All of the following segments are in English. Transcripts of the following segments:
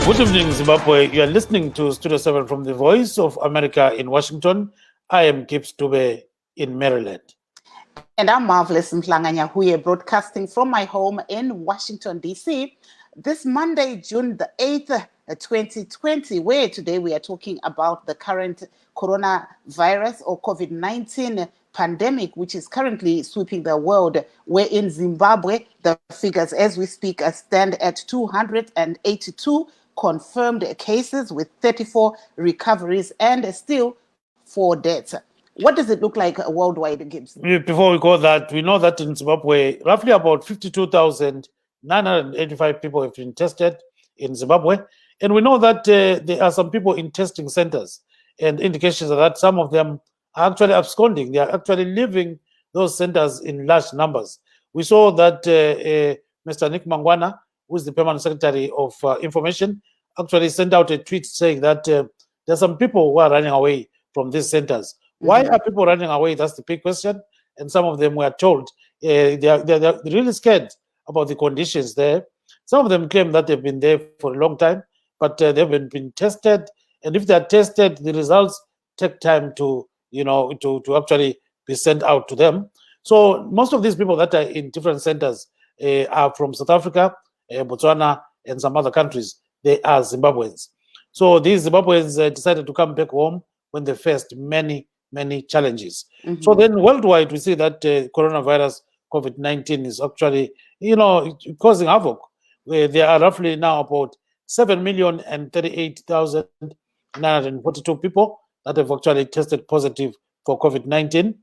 Good evening, Zimbabwe. You are listening to Studio 7 from the Voice of America in Washington. I am Gibbs Dube in Maryland. And I'm Marvelous Mhlanganya Huye, broadcasting from my home in Washington, D.C. This Monday, June the 8th, 2020, where today we are talking about the current coronavirus or COVID-19 pandemic, which is currently sweeping the world, where in Zimbabwe, the figures as we speak stand at 282 confirmed cases with 34 recoveries and still 4 deaths. What does it look like worldwide, Gibbs? Before we go that, we know that in Zimbabwe, roughly about 52,985 people have been tested in Zimbabwe. And we know that there are some people in testing centers, and indications are that some of them are actually absconding. They are actually leaving those centers in large numbers. We saw that Mr. Nick Mangwana, who is the permanent secretary of information, actually sent out a tweet saying that there are some people who are running away from these centers. Why are people running away? That's the big question. And some of them were told they're really scared about the conditions there. Some of them claim that they've been there for a long time, but they haven't been tested. And if they're tested, the results take time to actually be sent out to them. So most of these people that are in different centers are from South Africa, Botswana, and some other countries. They are Zimbabweans. So these Zimbabweans decided to come back home when they faced many challenges. So then worldwide, we see that coronavirus COVID-19 is actually, causing havoc. Where there are roughly now about 7,038,942 people that have actually tested positive for COVID-19.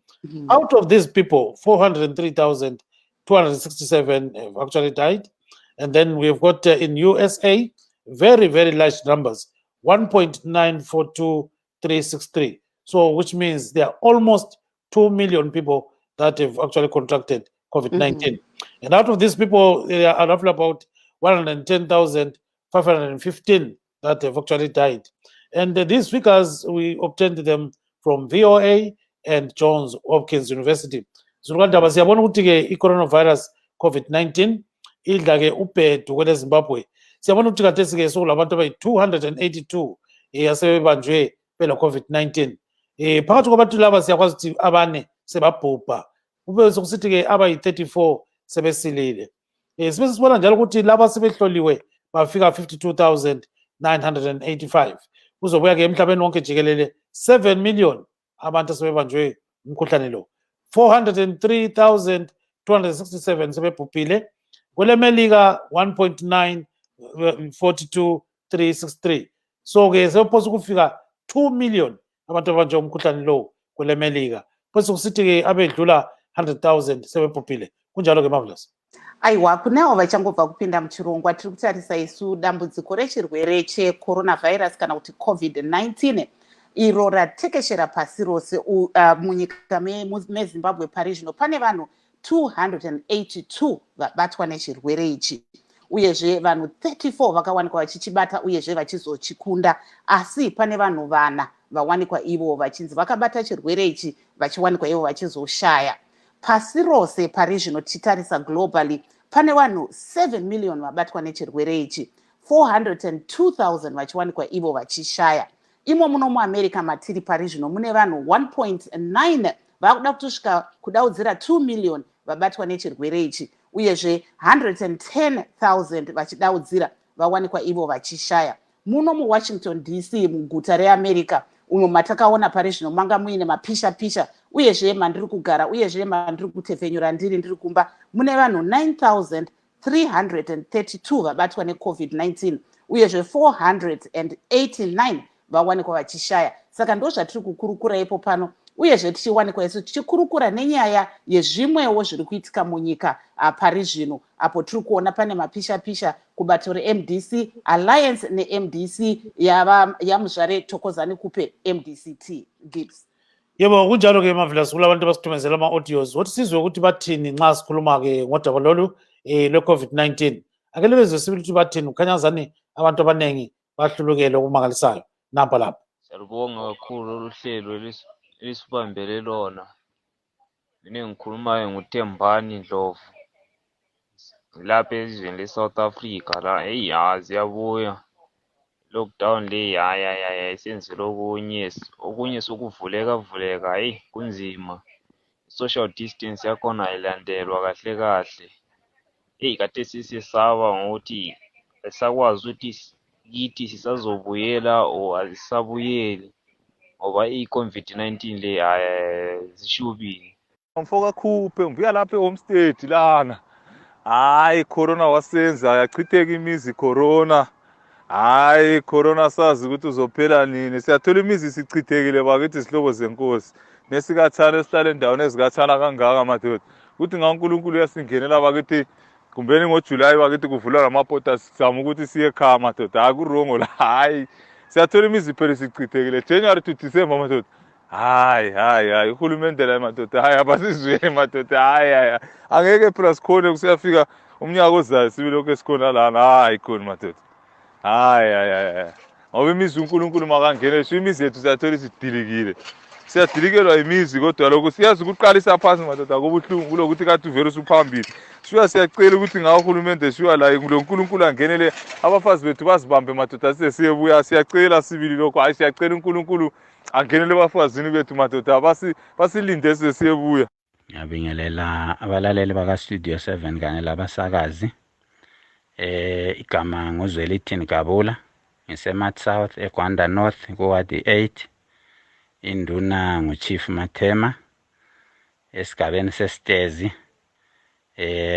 Out of these people, 403,267 have actually died. And then we've got in USA, very large numbers, 1.942363. So, which means there are almost 2 million people that have actually contracted COVID-19. And out of these people, there are roughly about 110,515 that have actually died. And these figures, we obtained them from VOA and Johns Hopkins University. Zvirikandaba siyabona ukuthi-ke i-coronavirus COVID-19 idla-ke ubhedu kwele Zimbabwe. Siyabona ukuthi kathesi-ke sokulabantu abayi-282 asebebanjwe bela COVID-19. Phakathi kwabantu laba siyakwazi ukuthi abane sebabhubha, kube sokusithi-ke abayi-34 sebesilile. Sibe sibona njalo ukuthi laba sebehloliwe bafika 52,985. Kuzobuya-ke emhlabeni wonke jikelele 7 million abantu sebebanjwe umkhuhlane lo. 403,267 sebebhubhile. Kwele Melika 1.942363. So-ke sebephosa ukufika 2 million abantu abanjwe umkhuhlane lo kwele Melika. Bese kusithi-ke abedlula 100,000 sebebhubhile. Kunjalo-ke Marvelous. Aiwa, kunewo vachangobva kupinda muchirongwa tiri kutarisa isu dambudziko rechirwere checoronavirus kana kuti COVID-19 iro ratekeshera pasi rose munyika mezimbabwe pari zvino pane vanhu 282 vabatwa nechirwere ichi, uyezve vanhu 34 vakawanikwa vachichibata uyezve vachizochikunda, asi pane vanhu 4 vawanikwa ivo vachinzi vakabata chirwere ichi vachiwanikwa ivo vachizoshaya. Pasi rose pari zvino tichitarisa globally pane vanhu 7 million vabatwa nechirwere ichi, 402,000 vachiwanikwa ivo vachishaya. Imo muno muamerica matiri pari zvino mune vanhu 1.9 vakuda kutosvika kudaudzira 2 million vabatwa nechirwere ichi, uyezve 110,000 vachidaudzira vawanikwa ivo vachishaya. Muno muWashington DC muguta reAmerica umo matakaona pari zvino manga muine mapisha uyezve mandiri kugara uyezve mandiri kutefenyura ndiri kumba mune vanhu 9,332 vabatwa neCovid-19 uyezve 489 vawanikwa vachishaya. Saka ndo zvatiri kukurukura ipo pano, uyezve tichiwanikwa isu tichikurukura nenyaya yezvimwewo zviri kuitika munyika pari zvino, apo tiri kuona pane mapisha kubato reMDC Alliance neMDC yamuzvare Thokozani Kupe MDC-T. Gibbs. Yebo, kunjalo-ke Marvelous, kulabantu basithumezela ama-audios wothi sizwe ukuthi bathini nxa sikhuluma-ke ngodaba lolu lwe-COVID-19. Ake libezwe sibili ukuthi bathini, kukhanya ngazani abantu abaningi bahlulukele okumangalisayo. Nampa lapha. Siyalibonga kakhulu oluhlelo elisibambele lona. Mina ngikhulumayo nguThembani Ndlovu. Lapha ezweni leSouth Africa la, ziyabuya. lockdown le hayi isenzile okunye sokuvuleka heyi kunzima. Social distance yakhona ayilandelwa kahle kahle. Eyi kade sisesaba ngokuthi asisakwazi ukuthi kithi sisazobuyela or azisabuyeli ngoba i-COVID-19 le zishubile. Mfo kakhuphe ngibuya lapha e-homestead lana. Hayi corona wasenza yachitheka imizi corona. Hayi corona sazi ukuthi uzophela nini. Siyathola imizi sichithekile bakithi sihlobo zenkosi. Nesikathana esihlala endaweni ezikathana kangaka madoda. Kuthi ngaNkulunkulu yasingenela bakithi kumbeni ngoJuly bakithi kuvulwa lamapota sizama ukuthi siye ekhaya madoda. Hayi kurongo la. Hayi siyathola imizi phela sichithekile January to December madoda. Hayi uhulumende la madoda hayi abasizwele madoda hayi angeke phela sikhone kusiyafika umnyaka ozayo sibe lokho esikhona lana hayi khona madoda hayi ngoba imizi uNkulunkulu makangene imizi yethu siyathola isidilikile siyadilikelwa imizi kodwa lokho siyazi ukuqalisa phansi madoda kobuhlungu kulokuthi kathi uvela usuphambili siyacela ukuthi ngawo uhulumende siya la uNkulunkulu angenele abafazi bethu bazibambe madoda siyebuya siyacela sibili lokho hayi siyacela uNkulunkulu angenele abafazini bethu madoda basilinde siyebuya. Ngiyabingelela abalaleli baka Studio 7 kanye labasakazi. Igama nguzwelithini Kabula ngiseMat South eGwanda North kuward 8 induna nguChief Mathema esigabeni sesitezi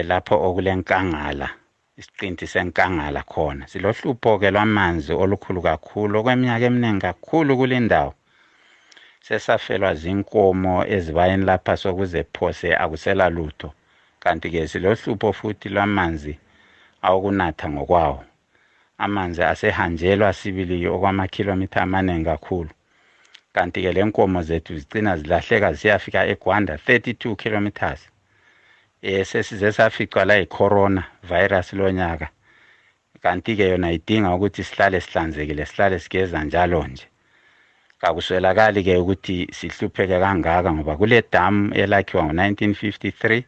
lapho okulenkangala isiqinti senkangala khona silohlupho ke lwamanzi olukhulu kakhulu okweminyaka eminingi kakhulu kulendawo sesafelwa zinkomo ezibayeni lapha sokuze phose akusela lutho kanti ke silohlupho futhi lwamanzi awukunatha ngokwawo amanzi asehanjelwa sibili okwamakilometha amaningi kakhulu kanti ke lenkomo zethu zicina zilahleka ziyafika eGwanda 32 kilometers sesize saficwa la icorona virus lonyaka kanti ke yona idinga ukuthi sihlale sihlanzekile sihlale sigeza njalo nje kakuswelakali ke ukuthi sihlupheke kangaka ngoba kule dam elakhiwa ngo1953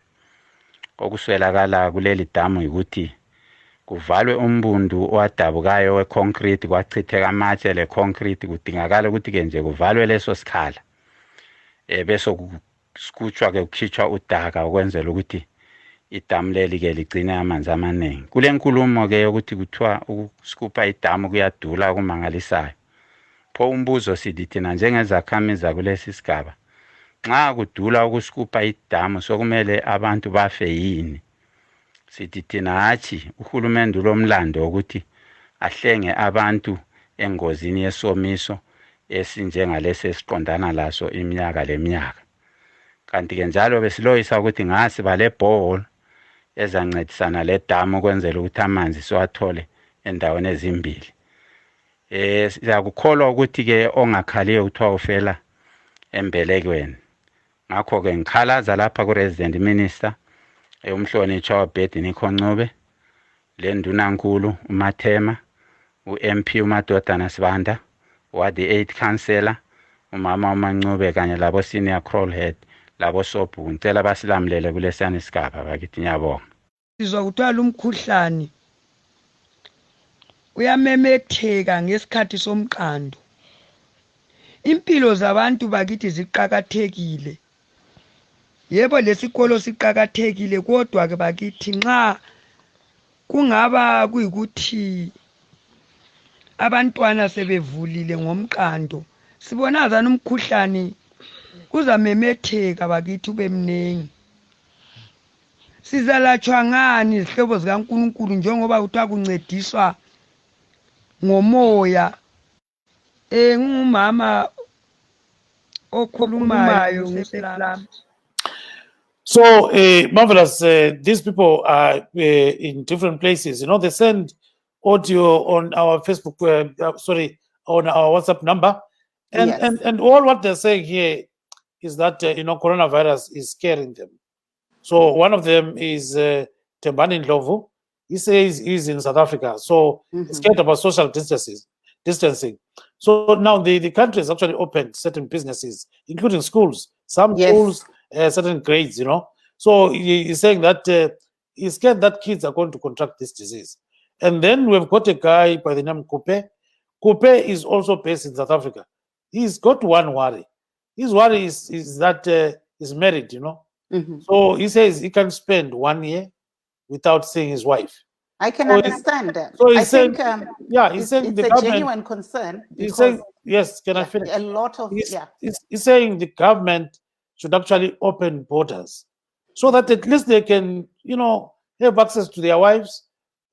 okuswelakala kuleli damu ukuthi kuvalwe umbundu owadabukayo weconcrete kwachitheka amatshe le concrete kudingakala ukuthi ke nje kuvalwe leso sikhala bese kuskutshwa ke kukhitshwa udaka ukwenzela ukuthi idamu leli ke ligcine amanzi amaningi kule nkulumo ke ukuthi kuthiwa ukuskupa idamu kuyadula kumangalisayo pho umbuzo sithi thina njengezakhamizi kulesi sigaba nxa kudula ukuskupa idamu sokumele abantu bafe yini sithi thina hathi uhulumende lomlando ukuthi ahlenge abantu engozini yesomiso esinjengalesi esiqondana laso iminyaka leminyaka kanti ke njalo besiloyisa ukuthi ngasi bale borehole ezancedisana le damu kwenzela ukuthi amanzi siwathole endaweni ezimbili siyakukholwa ukuthi ke ongakhaliyo uthiwa ufela embelekweni ngakho ke ngikhalaza lapha ku resident minister umhlonishwa wabhedi Ncube le ndunankulu uMathema uMP uMadodana Sibanda ward 8 councillor umama uMancube kanye labo senior crawlhead labo sobhu ngicela basilamlele kulesiyana isigaba bakithi ngiyabonga sizwa kuthiwa umkhuhlane uyamemetheka ngesikhathi somqando impilo zabantu bakithi ziqhakathekile yebo lesikolo siqhakathekile kodwa ke bakithi nxa kungaba kuyikuthi abantwana sebevulile ngomqando sibona zana umkhuhlane uzamemetheka bakithi ube mnengi sizalatshwa ngani izihlobo zikaNkulunkulu njengoba kuthiwa kuncediswa ngomoya ngumama okhulumayo ngeseplama. So, Marvelous, these people are in different places. You know, they send audio on our Facebook, on our WhatsApp number. And, Yes. and all what they're saying here is that, coronavirus is scaring them. So one of them is Tembani Ndlovu. He says he's in South Africa. So he's scared about social distancing. So now the country has actually opened certain businesses, including schools, some Yes. schools, certain grades, So he's saying that he's scared that kids are going to contract this disease. And then we've got a guy by the name Kupe. Coupe is also based in South Africa. He's got one worry. His worry is that he's married, you know. So he says he can spend 1 year without seeing his wife. I can understand that. So he's I saying, think he's saying it's the a government, genuine concern. he's saying, yes, can I finish? A lot of, he's saying the government should actually open borders so that at least they can, you know, have access to their wives.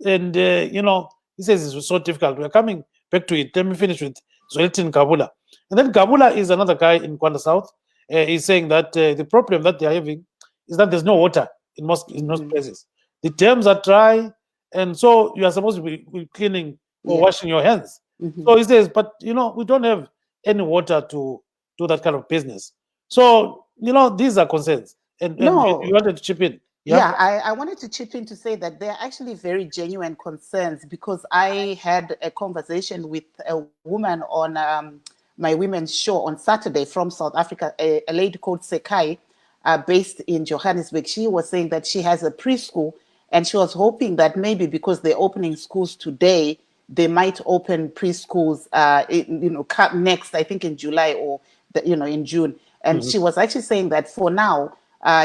And, you know, he says it's so difficult. We're coming back to it. Let me finish with Zwelithini Kabula. And then Kabula is another guy in Kwanda South. He's saying that the problem that they're having is that there's no water in most places. The dams are dry, and so you are supposed to be cleaning or washing your hands. So he says, but, you know, we don't have any water to do that kind of business. So, you know, these are concerns. And you wanted to chip in. I wanted to chip in to say that they're actually very genuine concerns, because I had a conversation with a woman on my women's show on Saturday from South Africa, a lady called Sekai, based in Johannesburg. She was saying that she has a preschool, and she was hoping that maybe because they're opening schools today, they might open preschools, next, I think in July or, in June. And she was actually saying that for now,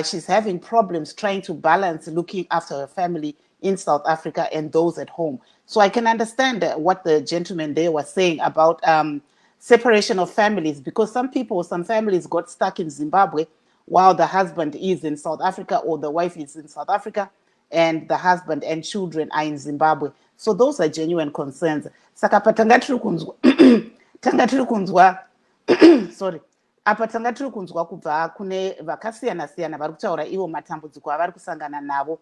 she's having problems trying to balance looking after her family in South Africa and those at home. So I can understand what the gentleman there was saying about separation of families, because some families got stuck in Zimbabwe while the husband is in South Africa, or the wife is in South Africa and the husband and children are in Zimbabwe. So those are genuine concerns. Saka tanga tiri kunzwa sorry, apa tanga tiri kunzwa kubva kune vakasiyana siyana vari kutaura ivo matambudziko avari kusangana navo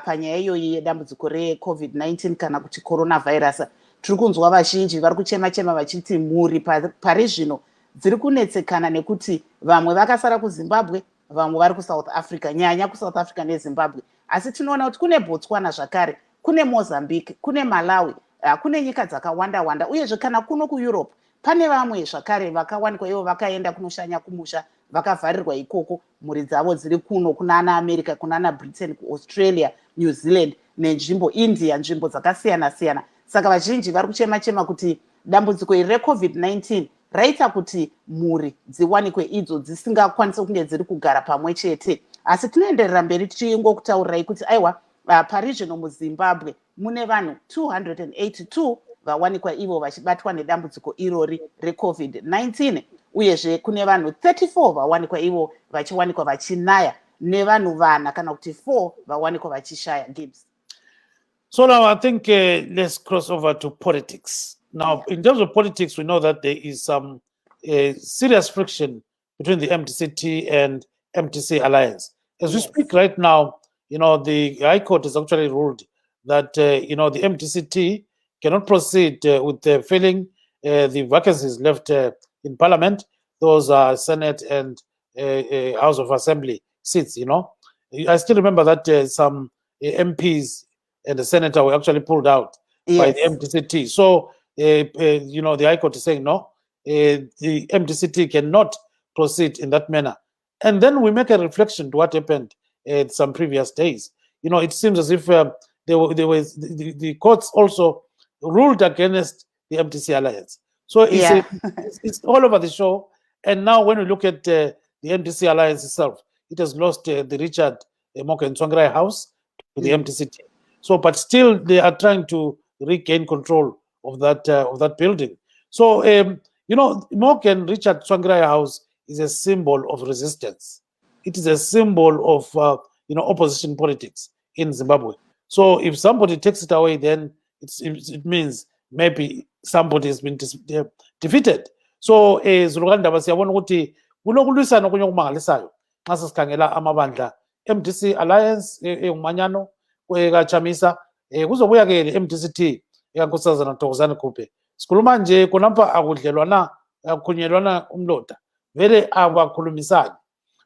panyaya iyoyi yedambudziko reCovid-19 kana kuti coronavirus. Tiri kunzwa vazhinji vari kuchema vachiti mhuri pari zvino dziri kunetsekana nekuti vamwe vakasara kuZimbabwe, vamwe vari kuSouth Africa, nyanya kuSouth Africa neZimbabwe. Asi tinoona kuti kune Botswana zvakare, kune Mozambique, kune Malawi, kune nyika dzakawanda wanda, uyezve kana kuno kuEurope pane vamwe zvakare vakawanikwa ivo vakaenda kunoshanya kumusha, vakavharirwa ikoko, mhuri dzavo dziri kuno kuna ana America, kuna ana Britain, kuAustralia, New Zealand nenzvimbo India, nzvimbo dzakasiyana siyana. Saka vazhinji vari kuchema kuti dambudziko iri reCovid-19 raita kuti mhuri dziwanikwe idzo dzisingakwanisi kunge dziri kugara pamwe chete. Asi tinoenderera mberi tichingokutaurirai kuti aiwa, pari zvino muZimbabwe mune vanhu 282 vawanikwa ivo vachibatwa nedambudziko irori reCovid-19, uyezve kune vanhu 34 vawanikwa ivo vachiwanikwa vachinaya, nevanhu vana kana kuti 4 vawanikwa vachishaya. Gibbs. So now I think let's cross over to politics. Now, in terms of politics, we know that there is some serious friction between the MDC-T and MDC alliance. As we speak right now, you know, the High Court has actually ruled that, you know, the MDC-T cannot proceed with filling the vacancies left in Parliament. Those are Senate and House of Assembly seats, you know. I still remember that some MPs and the senator were actually pulled out by the MDC-T. So, you know, the High Court is saying, no, the MDC-T cannot proceed in that manner. And then we make a reflection to what happened in some previous days. You know, it seems as if the courts also ruled against the MDC alliance. So it's all over the show. And now when we look at the MDC alliance itself, it has lost the Richard Moka Tsvangirai house to the MDC-T. So, but still they are trying to regain control of that building. So, you know, Moka and Richard Tsvangirai house is a symbol of resistance. It is a symbol of, you know, opposition politics in Zimbabwe. So if somebody takes it away, then it means maybe somebody has been defeated. So Zulukandaba siyabona ukuthi kunokulwisana okunye okumangalisayo xa sisikhangela amabandla MDC Alliance umanyano kaChamisa kuzobuya ke le MDC-T ekaNkosazana Thokozani Coupe. Sikhuluma nje konapha akudlelwana akukhunyelwana umloda vele abakhulumisani.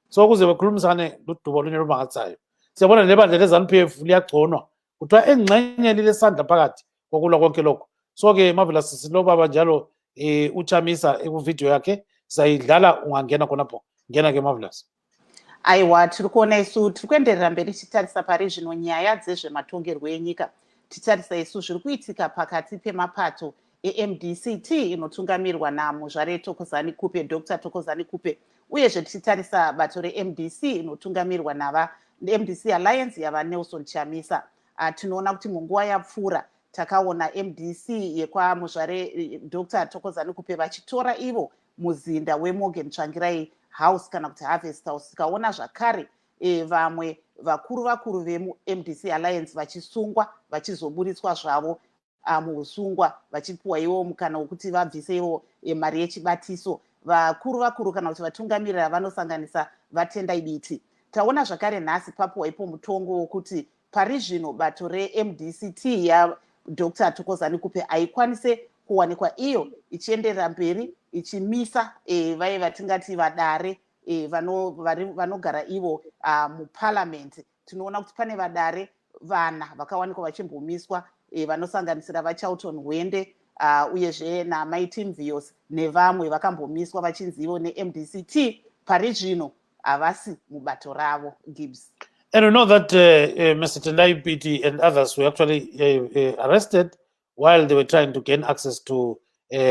So kuze bekhulumisane ludubo lunye olumangalisayo. Siyabona lebandla leZANU-PF liyagconwa kuthiwa engxenye lile sandla phakathi kokulwa konke lokho. So ke Marvelous silobaba njalo uChamisa ekuvideo yakhe sayidlala ungangena khonapho. Ngena ke Marvelous. Aiwa, tiri kuona isu tiri kuenderera mberi tichitarisa pari zvino nyaya dzezvematongerwo enyika. Tichitarisa isu zviri kuitika pakati pemapato MDC-T inotungamirwa namuzvare Thokozani Kupe, Dr. Thokozani Kupe, uyezve tichitarisa bato reMDC inotungamirwa nava MDC Alliance yava Nelson Chamisa. Tinoona kuti munguva yapfuura takaona MDC yekwamuzvare Dr. Thokozani Kupe vachitora ivo muzinda weMorgan Tsvangirai House kana kuti Harvest House. Tikaona zvakare vamwe vakuru veMDC Alliance vachisungwa vachizoburitswa zvavo muusungwa vachipiwa ivo mukana wekuti vabvise ivo mari yechibatiso. Vakuru kana kuti vatungamirira vanosanganisa vatendai biti. Taona zvakare nhasi papiwa ipo mutongo wokuti pari zvino bato reMDC-T yaDr. Thokozani Kupe aikwanise kuwanikwa iyo ichienderera mberi ichimisa vai vatingati vadare vanogara ivo muparliament. Tinoona kuti pane vadare vana vakawanikwa vachimbomiswa vanosanganisira vaCharlton Hwende uyezve naMaitim Vios nevamwe vakambomiswa vachinzi ivo neMDC-T pari zvino havasi mubato ravo. Gibbs. And we know that Mr. Tendai Biti and others were actually arrested while they were trying to gain access to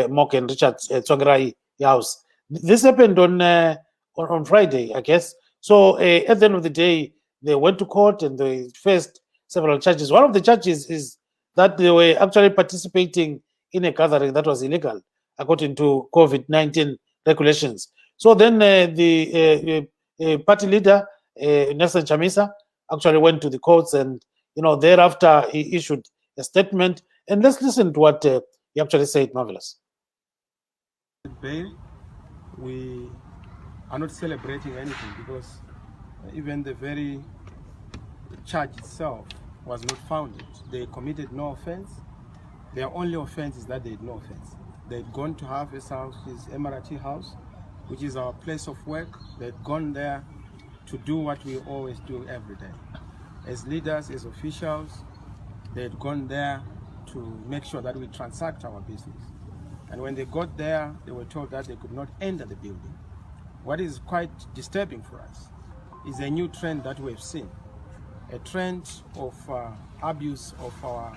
Morgan Richard Tsvangirai house. This happened on Friday, I guess. So at the end of the day, they went to court and they faced several charges. One of the charges is that they were actually participating in a gathering that was illegal according to COVID-19 regulations. So then the party leader, Nelson Chamisa, actually went to the courts, and thereafter he issued a statement. And let's listen to what he actually said. Marvelous. Bail, we are not celebrating anything because even the very charge itself was not founded. They committed no offense. Their only offense is that they had no offense. They'd gone to Harvest House, his Emirati house, which is our place of work. They'd gone there to do what we always do every day. As leaders, as officials, they'd gone there to make sure that we transact our business. And when they got there, they were told that they could not enter the building. What is quite disturbing for us is a new trend that we've seen, a trend of abuse of our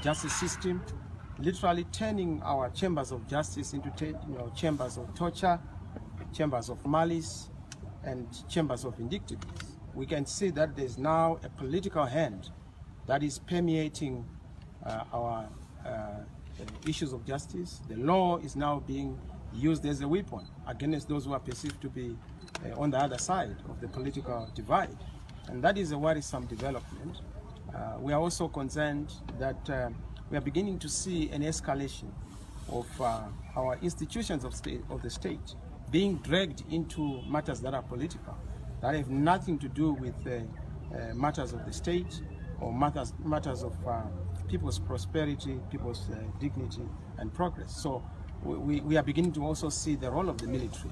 justice system, literally turning our chambers of justice into chambers of torture, chambers of malice, and chambers of vindictiveness. We can see that there's now a political hand that is permeating our issues of justice. The law is now being used as a weapon against those who are perceived to be on the other side of the political divide. And that is a worrisome development. We are also concerned that we are beginning to see an escalation of our institutions of the state being dragged into matters that are political, that have nothing to do with matters of the state or matters of people's prosperity, people's dignity and progress. So we are beginning to also see the role of the military,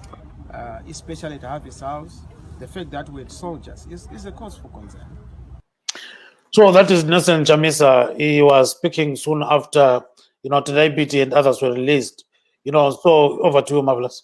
especially at Harvest House. The fact that we had soldiers is a cause for concern. So that is Nelson Chamisa. He was speaking soon after, Tendai Biti and others were released. So over to you, Marvelous.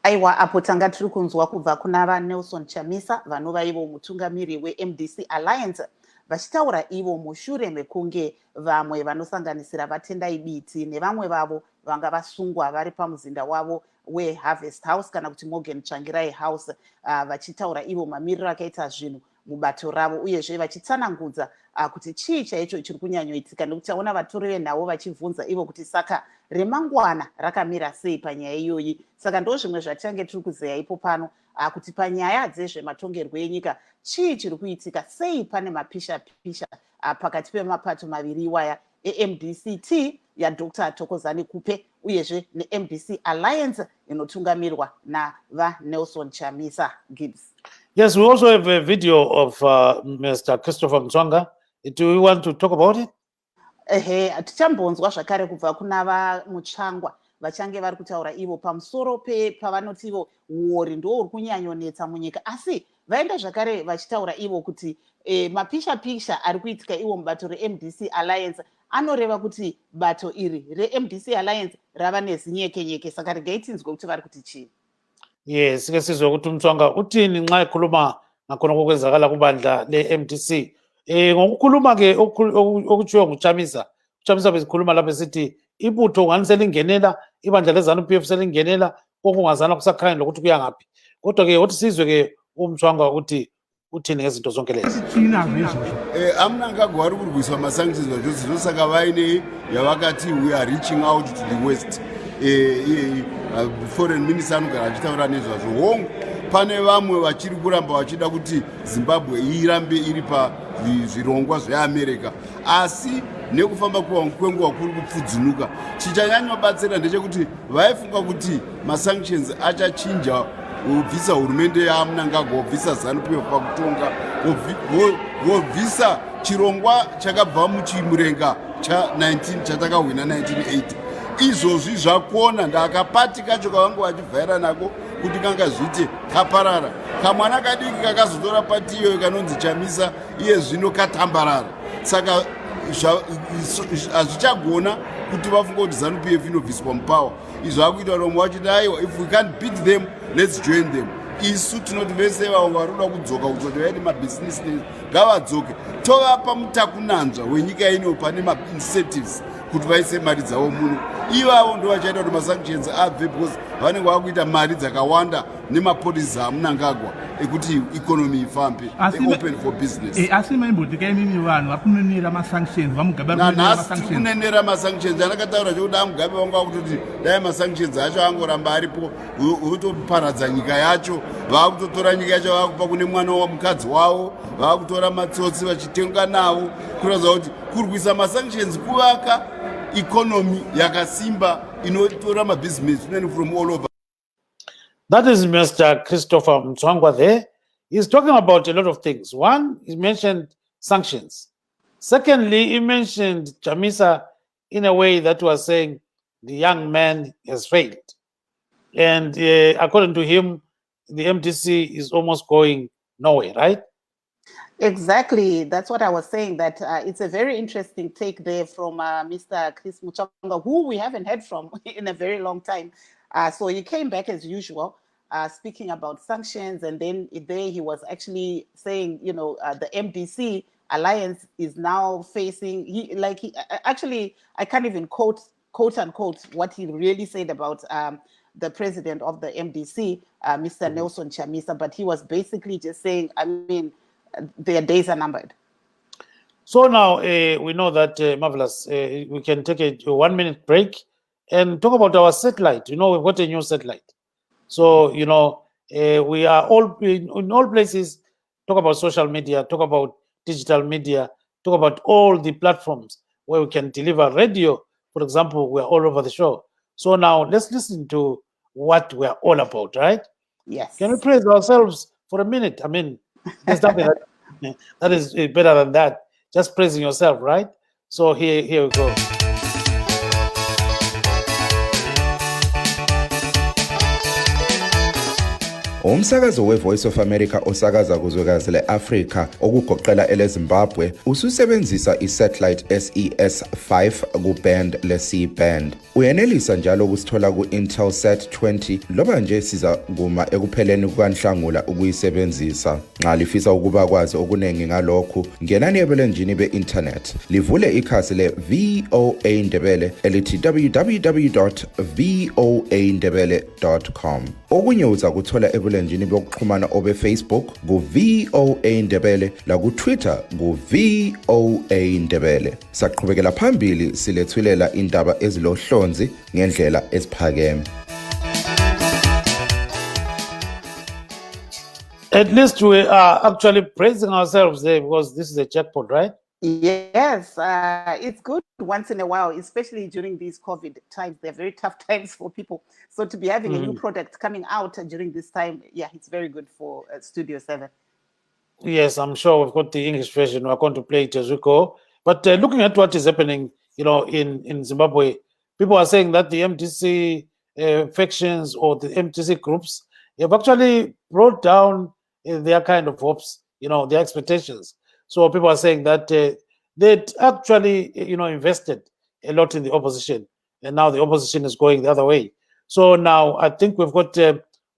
Aiwa, apo tanga tiri kunzwa kubva kuna vaNelson Chamisa vanova ivo mutungamiri weMDC Alliance vachitaura ivo mushure mekunge vamwe vanosanganisira vatendai biti nevamwe vavo vanga vasungwa vari pamuzinda wavo weHarvest House kana kuti Morgan Tsvangirai House vachitaura ivo mamiriro akaita zvinhu mubato ravo uyezve vachitsanangudza kuti chii chaicho chiri kunyanyoitika, nekuti taona vatori venhau vachibvunza ivo kuti saka remangwana rakamira sei panyaya iyoyi. Saka ndo zvimwe zvatichange tiri kuzeya ipo pano kuti panyaya dzezvematongerwo enyika chii chiri kuitika, sei pane mapisha pakati pemapato maviri iwaya eMDC-T yaDr. Thokozani Kupe uyezve neMDC Alliance inotungamirwa navaNelson Chamisa. Gibbs. Yes, we also have a video of Mr. Christopher Mtswanga. Do you want to talk about it? Tichambonzwa zvakare kubva kuna vaMutsvangwa vachange vari kutaura ivo pamusoro pavanoti ivo uori ndo uri kunyanyonetsa munyika, asi vaenda zvakare vachitaura ivo kuti mapisha ari kuitika ivo mubato reMDC Alliance anoreva kuti bato iri reMDC Alliance rava nezinyekenyeke. Saka regai tinzwe kuti vari kuti chii. Yes, sizwe ukuthi Mtswanga uthini nxa ekhuluma ngakhona okwenzakala kubandla leMDC. Ngokukhuluma ke okutshiwo nguChamisa, uChamisa bezikhuluma lapha esithi ibutho ngani selingenela, ibandla leZANU-PF selingenela, kokungazana kusakhanya lokuthi kuya ngaphi. Kodwa ke wothi sizwe ke uMthwangwa ukuthi uthini ngezinto zonke lezi. Amnangagwa ari kurwiswa masanctions zvacho zvinosaka vaine yavakati we are reaching out to the west. Foreign minister anogara achitaura nezvazvo. Hongu pane vamwe vachiri kuramba vachida kuti Zimbabwe irambe iri pazvirongwa zveAmerica, asi nekufamba kwenguva kuri kupfudzunuka. Chichanyanywabatsira ndechekuti vaifunga kuti masanctions achachinja ubvisa hurumende yaMnangagwa, ubvisa ZANU-PF pakutonga, ubvisa chirongwa chakabva muchimurenga cha19 chatakahwina 1980. Izvozvi zvakuona ndakapati kacho kavangu vachivhaira nako kuti kanga zviti kaparara. Kamwana kadiki kakazotora pati iyoyo kanonzi Chamisa iye zvino katambarara. Saka hazvichagona kuti vafunga kuti ZANU-PF inobviswa mupawa. Izvo akuitwa nomwe wachiti aiwa, if we can't beat them, let's join them. Isu tinoti vese vavo varoda kudzoka kutoti vaiti mabhizinesi ngavadzoke. Tovapa mutakunanzva wenyika ino pane ma-incentives kuti vaise mari dzavo muno. Ivavo ndo vachaita kuti masanctions abve because vanenge vakuita mari dzakawanda nemapolisi aMnangagwa ekuti economy ifambe, open for business. Asi maimbotika imimi vanhu vakunenera masanctions vamugaba kunenera masanctions. Andakataura kuti amugabe vanga kutoti dai masanctions acho angoramba aripo votoparadza nyika yacho, vakutotora nyika yacho vakupa kune mwana wamukadzi wavo, vakutora matsotsi vachitenga navo, kuratidza kuti kurwisa masanctions kuvaka economy yakasimba inotora mabusiness from all over. That is Mr. Christopher Mthwangwa there. He's talking about a lot of things. One, he mentioned sanctions. Secondly, he mentioned Chamisa in a way that was saying the young man has failed. And according to him, the MDC is almost going nowhere, right? Exactly. That's what I was saying, that it's a very interesting take there from Mr. Chris Mthwangwa, who we haven't heard from in a very long time. So he came back as usual, speaking about sanctions, and then there he was actually saying, you know, the MDC alliance is now facing, actually, I can't even quote unquote what he really said about the president of the MDC, Mr. Nelson Chamisa, but he was basically just saying, I mean, their days are numbered. So now we know that, Marvelous, we can take a 1-minute break and talk about our satellite. You know, we've got a new satellite. So, you know, we are all in all places, talk about social media, talk about digital media, talk about all the platforms where we can deliver radio. For example, we're all over the show. So now let's listen to what we're all about, right? Yes. Can we praise ourselves for a minute? I mean, there's nothing that is better than that. Just praising yourself, right? So here we go. Umsakazo we-Voice of America osakaza kuzwekazi le-Afrika okugoqela ele-Zimbabwe ususebenzisa i-satellite SES-5 ku-band le-C-band. Uyenelisa njalo ukusithola ku-Intelsat 20 loba nje siza kuma ekupheleni kukaNhlangula ukuyisebenzisa. Nxa lifisa ukuba kwazi okuningi ngalokhu, ngenani ebulenjini be-internet. Livule ikhasi le-VOA Ndebele elithi www.voandebele.com. Okunye uza kuthola ebulenjini bokuxhumana obe-Facebook ku-VOA Ndebele la ku-Twitter ku-VOA Ndebele. Saqhubekela phambili silethulela indaba ezilohlonzi ngendlela esiphakeme. At least we are actually praising ourselves there because this is a jackpot, right? Yes, it's good once in a while, especially during these COVID times. They're very tough times for people. So to be having a new product coming out during this time, yeah, it's very good for Studio 7. Yes, I'm sure we've got the English version. We're going to play it as we go. But looking at what is happening, you know, in Zimbabwe, people are saying that the MDC factions or the MDC groups have actually brought down their kind of hopes, you know, their expectations. So people are saying that they'd actually, you know, invested a lot in the opposition, and now the opposition is going the other way. So now I think we've got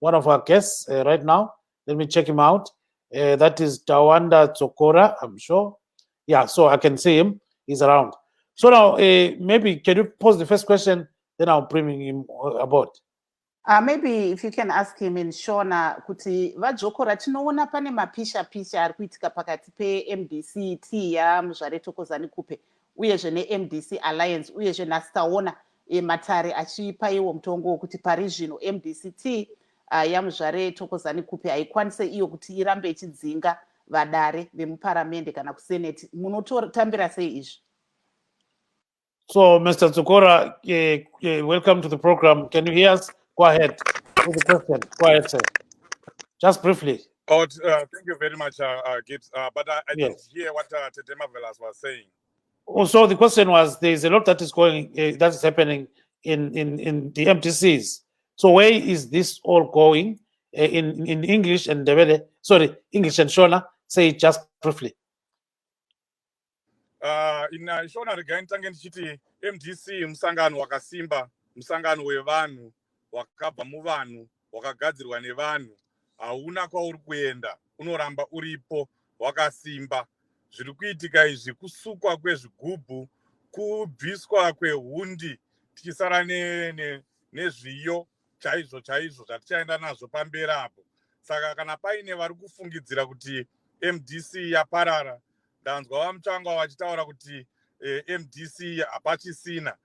one of our guests right now. Let me check him out. That is Tawanda Tsokora, I'm sure. Yeah, so I can see him. He's around. So now, maybe can you pose the first question, then I'll bring him aboard. Maybe if you can ask him in Shona kuti vadzokora tinoona pane mapisha ari kuitika pakati pe-MDC-T yaMuzvare Thokozani Kupe uyezve ne-MDC Alliance uyezve nhasi taona matare achipaiwo mutongo wokuti pari zvino MDC-T yaMuzvare Thokozani Kupe haikwanise iyo kuti irambe ichidzinga vadare vemuparamende kana kuseneti. Munotambira sei izvi? So, Mr. Tsukora, welcome to the program. Can you hear us? Go ahead with the question. Go ahead, sir. Just briefly. Oh, thank you very much, Gibbs. But I Yes. didn't hear what Tetema Velas was saying. Also, the question was, there is a lot that is going, that is happening in the MTCs. So where is this all going in English and English and Shona? Say it just briefly. In Shona regani tange ndichiti MDC musangano wakasimba, musangano wevanhu, wakabva muvanhu, wakagadzirwa nevanhu, hauna kwauri kuenda, unoramba uripo, wakasimba. Zviri kuitika izvi kusukwa kwezvigubhu, kubviswa kwehundi, tichisara nezviyo chaizvo zvatichaenda nazvo pamberi apo. Saka kana paine vari kufungidzira kuti MDC yaparara, ndanzwa vamutsvangwa vachitaura kuti MDC hapachisina.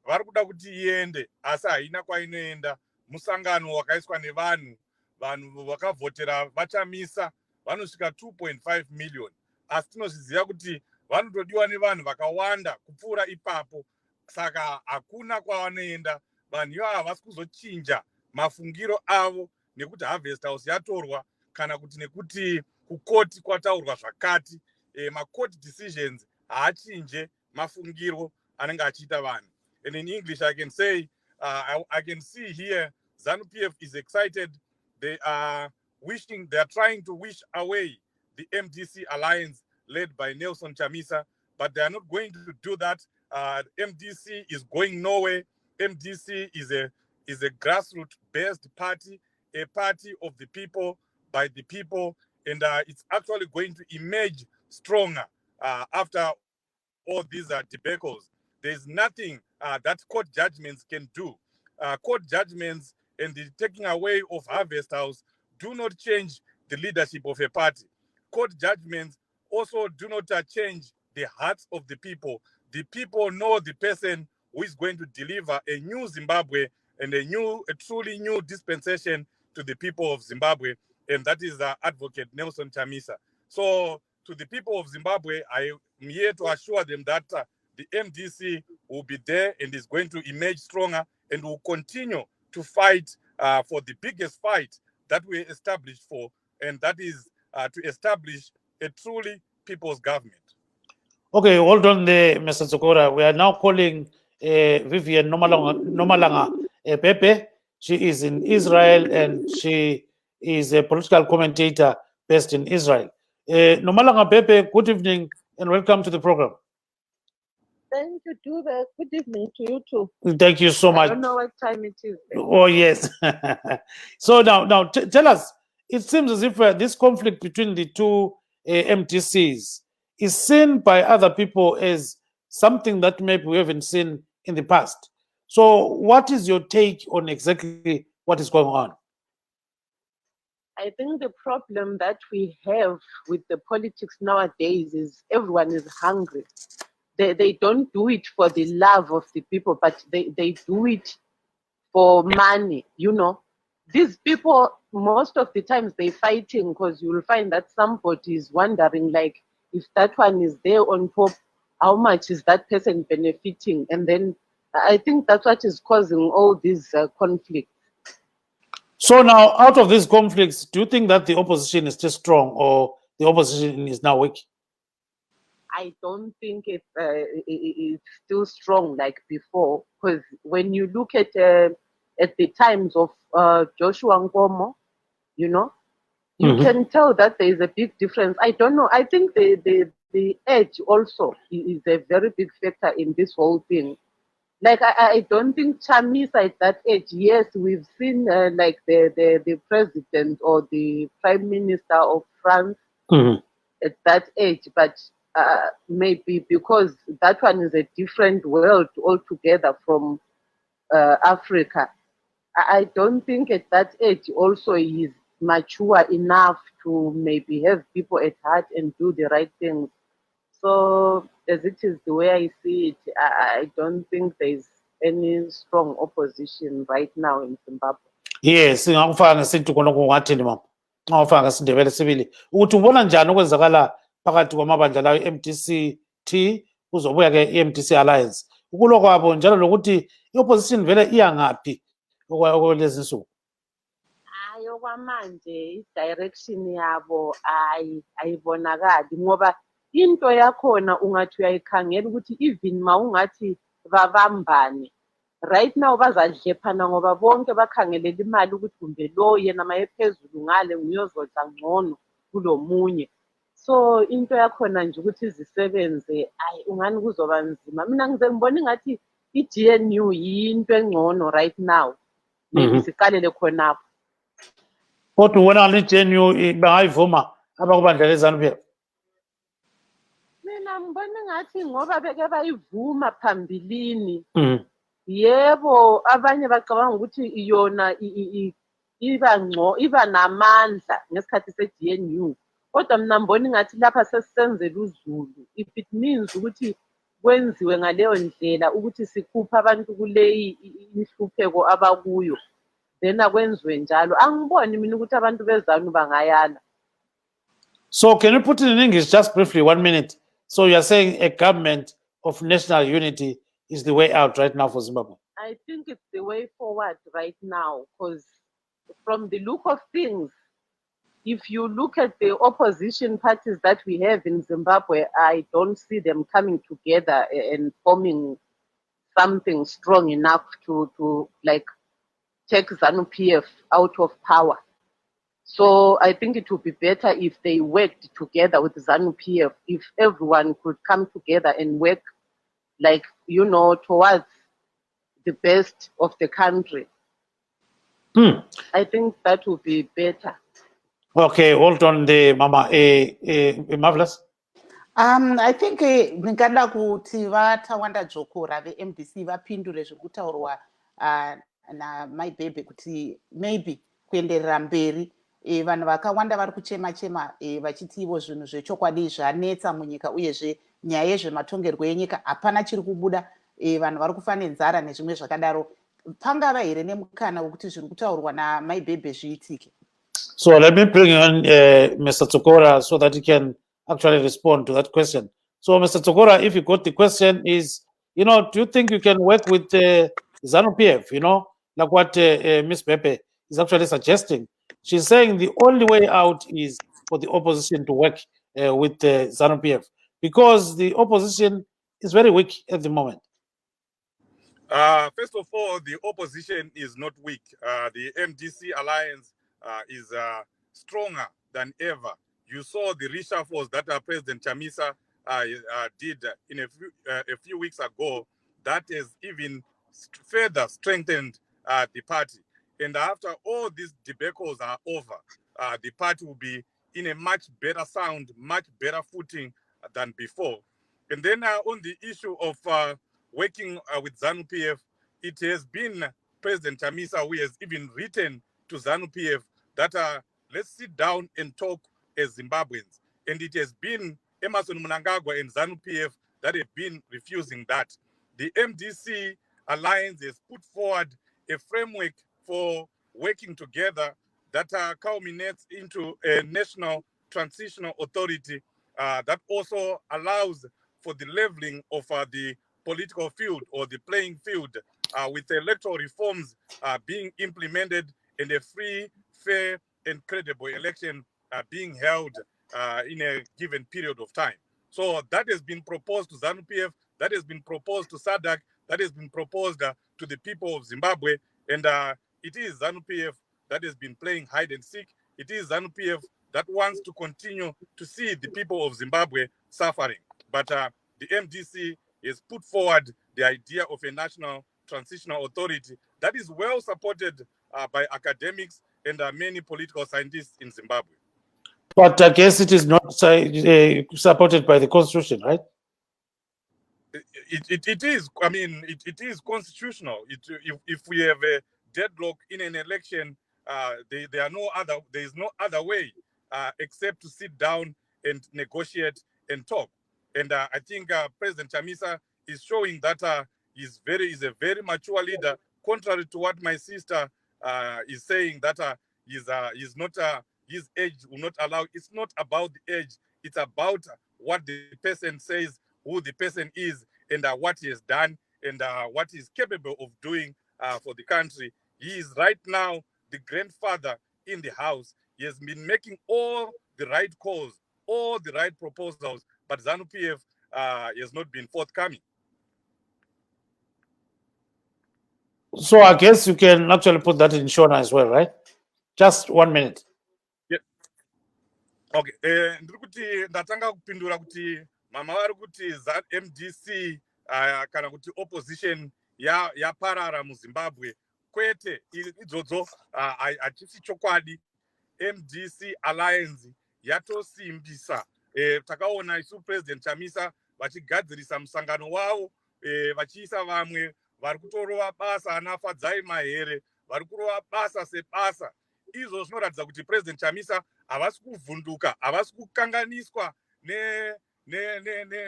Vari kuda kuti iende, asi haina kwainoenda. Musangano wakaiswa nevanhu, vanhu vakavhotera vachamisa, vanosvika 2.5 million. Asi tinozviziva kuti vanotodiwa nevanhu vakawanda kupfuura ipapo. Saka hakuna kwavanoenda. Vanhu ivava havasi kuzochinja mafungiro avo nekuti Harvest House yatorwa kana kuti nekuti kukoti kwataurwa zvakati. Ma-court decisions haachinje mafungiro anenge achiita vanhu. And in English I can say, I can see here ZANU-PF is excited. They are trying to wish away the MDC Alliance led by Nelson Chamisa, but they are not going to do that. MDC is going nowhere. MDC is a grassroots-based party, a party of the people, by the people, and it's actually going to emerge stronger after all these debacles. There's nothing that court judgments can do. Court judgments and the taking away of Harvest House do not change the leadership of a party. Court judgments also do not change the hearts of the people. The people know the person who is going to deliver a new Zimbabwe and a truly new dispensation to the people of Zimbabwe, and that is Advocate Nelson Chamisa. So to the people of Zimbabwe, I am here to assure them that the MDC will be there and is going to emerge stronger and will continue to fight for the biggest fight that we established for, and that is to establish a truly people's government. Okay, hold on there, Mr. Tsukora. We are now calling Vivian Nomalanga Pepe. She is in Israel and she is a political commentator based in Israel. Nomalanga Pepe, good evening and welcome to the program. Thank you, Dube. Good evening to you too. Thank you so much. I don't know what time it is. Oh, yes. So now tell us, it seems as if this conflict between the two MTCs is seen by other people as something that maybe we haven't seen in the past. So what is your take on exactly what is going on? I think the problem that we have with the politics nowadays is everyone is hungry. They don't do it for the love of the people, but they do it for money, you know. These people, most of the times they're fighting because you will find that somebody is wondering, like, if that one is there on top, how much is that person benefiting? And then I think that's what is causing all these conflicts. So now, out of these conflicts, do you think that the opposition is still strong or the opposition is now weak? I don't think it's still strong like before, because when you look at the times of Joshua Nkomo, you know, you can tell that there is a big difference. I don't know. I think the age also is a very big factor in this whole thing. Like I don't think Chamisa at that age. Yes, we've seen like the president or the prime minister of France at that age, but maybe because that one is a different world altogether from Africa. I don't think at that age also he is mature enough to maybe have people at heart and do the right things. So as it is the way I see it, I don't think there's any strong opposition right now in Zimbabwe. Yes, ngakufaka ngesintu khona kungathini mama. Ngawufaka ngesindebele sibili. Ukuthi ubona njani okwenzakala phakathi kwamabandla lawo MDC-T kuzobuya ke MDC Alliance. Ukulo kwabo njalo lokuthi iopposition vele iya ngaphi okwalezi nsuku. Hayi okwamanje i-direction yabo ayibonakali ngoba into yakhona ungathi uyayikhangela ukuthi even ma ungathi babambane right now bazadlephana ngoba bonke bakhangelela imali ukuthi kumbe lo yena maye phezulu ngale ngiyozodla ngcono kulomunye. So into yakhona nje ukuthi izisebenze ungani kuzoba nzima. Mina ngize ngibona ingathi i-GNU yinto engcono right now. Maybe siqalele khonapho. Kodwa ubona i-GNU bangayivuma abakubandla leZANU-PF. Mina ngibona ngathi ngoba beke bayivuma phambilini. Yebo abanye bacabanga ukuthi iyona iba namandla ngesikhathi se-GNU. Kodwa mina ngibona ngathi lapha sesenzela uzulu. If it means ukuthi kwenziwe ngaleyo ndlela ukuthi sikhupha abantu kuleyi inhlupheko abakuyo, then akwenziwe njalo. Angiboni mina ukuthi abantu beZANU bangayala. So can you put it in English just briefly, 1 minute? So you are saying a government of national unity is the way out right now for Zimbabwe? I think it's the way forward right now because from the look of things, if you look at the opposition parties that we have in Zimbabwe, I don't see them coming together and forming something strong enough to like take ZANU-PF out of power. So I think it would be better if they worked together with ZANU-PF, if everyone could come together and work like, you know, towards the best of the country. I think that would be better. Okay, hold on the mama. Marvelous. I think ndingada kuti vatawanda dzokora ve-MDC vapindure zvekutaurwa namaibhebhe kuti maybe kuenderera mberi vanhu vakawanda vari kuchema-chema vachiti ivo zvinhu zvechokwadi zvanetsa munyika uyezve nyaya yezvematongerwo enyika hapana chiri kubuda vanhu vari kufa nenzara nezvimwe zvakadaro. Pangava here nemukana wekuti zviri kutaurwa namaibhebhe zviitike? So let me bring on Mr. Tsokora so that he can actually respond to that question. So Mr. Tsokora, if you got the question is, you know, do you think you can work with ZANU-PF, you know, like what Ms. Pepe is actually suggesting? She's saying the only way out is for the opposition to work with ZANU-PF because the opposition is very weak at the moment. First of all, the opposition is not weak. The MDC Alliance is stronger than ever. You saw the reshuffles that President Chamisa did in a few weeks ago. That has even further strengthened the party. And after all these debacles are over, the party will be in a much better sound, much better footing than before. And then on the issue of working with ZANU-PF, it has been President Chamisa who has even written to ZANU-PF that let's sit down and talk as Zimbabweans. And it has been Emmerson Mnangagwa and ZANU-PF that have been refusing that. The MDC Alliance has put forward a framework for working together that culminates into a national transitional authority that also allows for the leveling of the political field or the playing field with electoral reforms being implemented and a free, fair, and credible election being held in a given period of time. So that has been proposed to ZANU-PF, that has been proposed to SADC, that has been proposed to the people of Zimbabwe, and it is ZANU-PF that has been playing hide and seek. It is ZANU-PF that wants to continue to see the people of Zimbabwe suffering. But the MDC has put forward the idea of a national transitional authority that is well supported by academics and many political scientists in Zimbabwe. But I guess it is not supported by the constitution, right? It is. I mean, it is constitutional. If we have a deadlock in an election, there is no other way except to sit down and negotiate and talk. And I think President Chamisa is showing that he's a very mature leader, contrary to what my sister is saying, that he's not his age will not allow. It's not about the age. It's about what the person says, who the person is, and what he has done, and what he's capable of doing for the country. He is right now the grandfather in the house. He has been making all the right calls, all the right proposals, but ZANU-PF has not been forthcoming. So I guess you can actually put that in Shona as well, right? Just 1 minute. Yeah. Okay. Ndiri kuti ndatanga kupindura kuti mama vari kuti MDC kana kuti opposition yaparara muZimbabwe. Kwete idzodzo hachisi chokwadi. MDC Alliance yatosimbisa. Takaona isu President Chamisa vachigadzirisa musangano wavo, vachiisa vamwe vari kutorova basa anafadzai mahere, vari kurova basa sebasa. Izvo zvinoratidza kuti President Chamisa havasi kuvhunduka, havasi kukanganiswa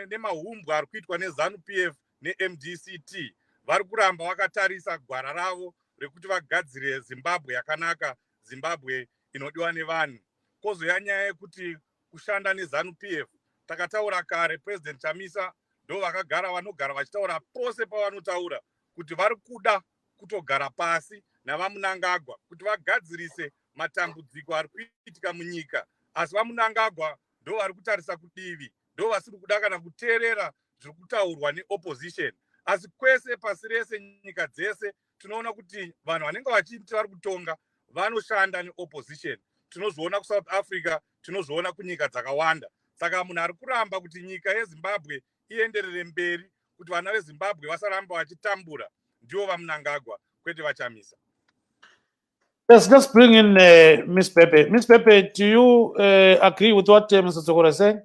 nemahumbu ari kuitwa neZANU-PF neMDC-T. Vari kuramba vakatarisa gwara ravo rekuti vagadzire Zimbabwe yakanaka, Zimbabwe inodiwa nevanhu. Kozoya nyaya yekuti kushanda neZANU-PF, takataura kare, President Chamisa ndo vanogara vachitaura pose pavanotaura kuti vari kuda kutogara pasi navaMunangagwa kuti vagadzirise matambudziko ari kuitika munyika, asi vaMunangagwa ndo vari kutarisa kudivi, ndo vasiri kuda kana kuteerera zviri kutaurwa neopposition. Asi kwese pasi rese, nyika dzese, tinoona kuti vanhu vanenge vachiti vari kutonga vanoshanda neopposition. Tinozviona kuSouth Africa, tinozviona kunyika dzakawanda. Saka munhu ari kuramba kuti nyika yeZimbabwe ienderere mberi, kuti vana veZimbabwe vasaramba vachitambura, ndivo vaMunangagwa, kwete vaChamisa. Let's bring in Miss Pepe. Miss Pepe, do you agree with what Mr. Tsokora is saying?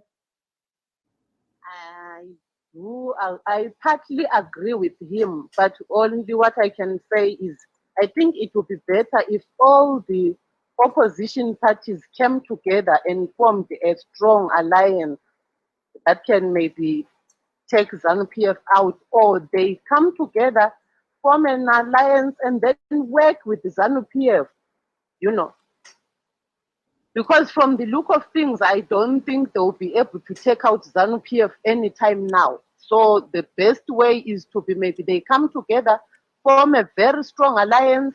I partly agree with him, but only what I can say is I think it would be better if all the opposition parties came together and formed a strong alliance that can maybe take ZANU-PF out, or they come together, form an alliance, and then work with the ZANU-PF, you know. Because from the look of things, I don't think they'll be able to take out ZANU-PF anytime now. So the best way is to be maybe they come together, form a very strong alliance,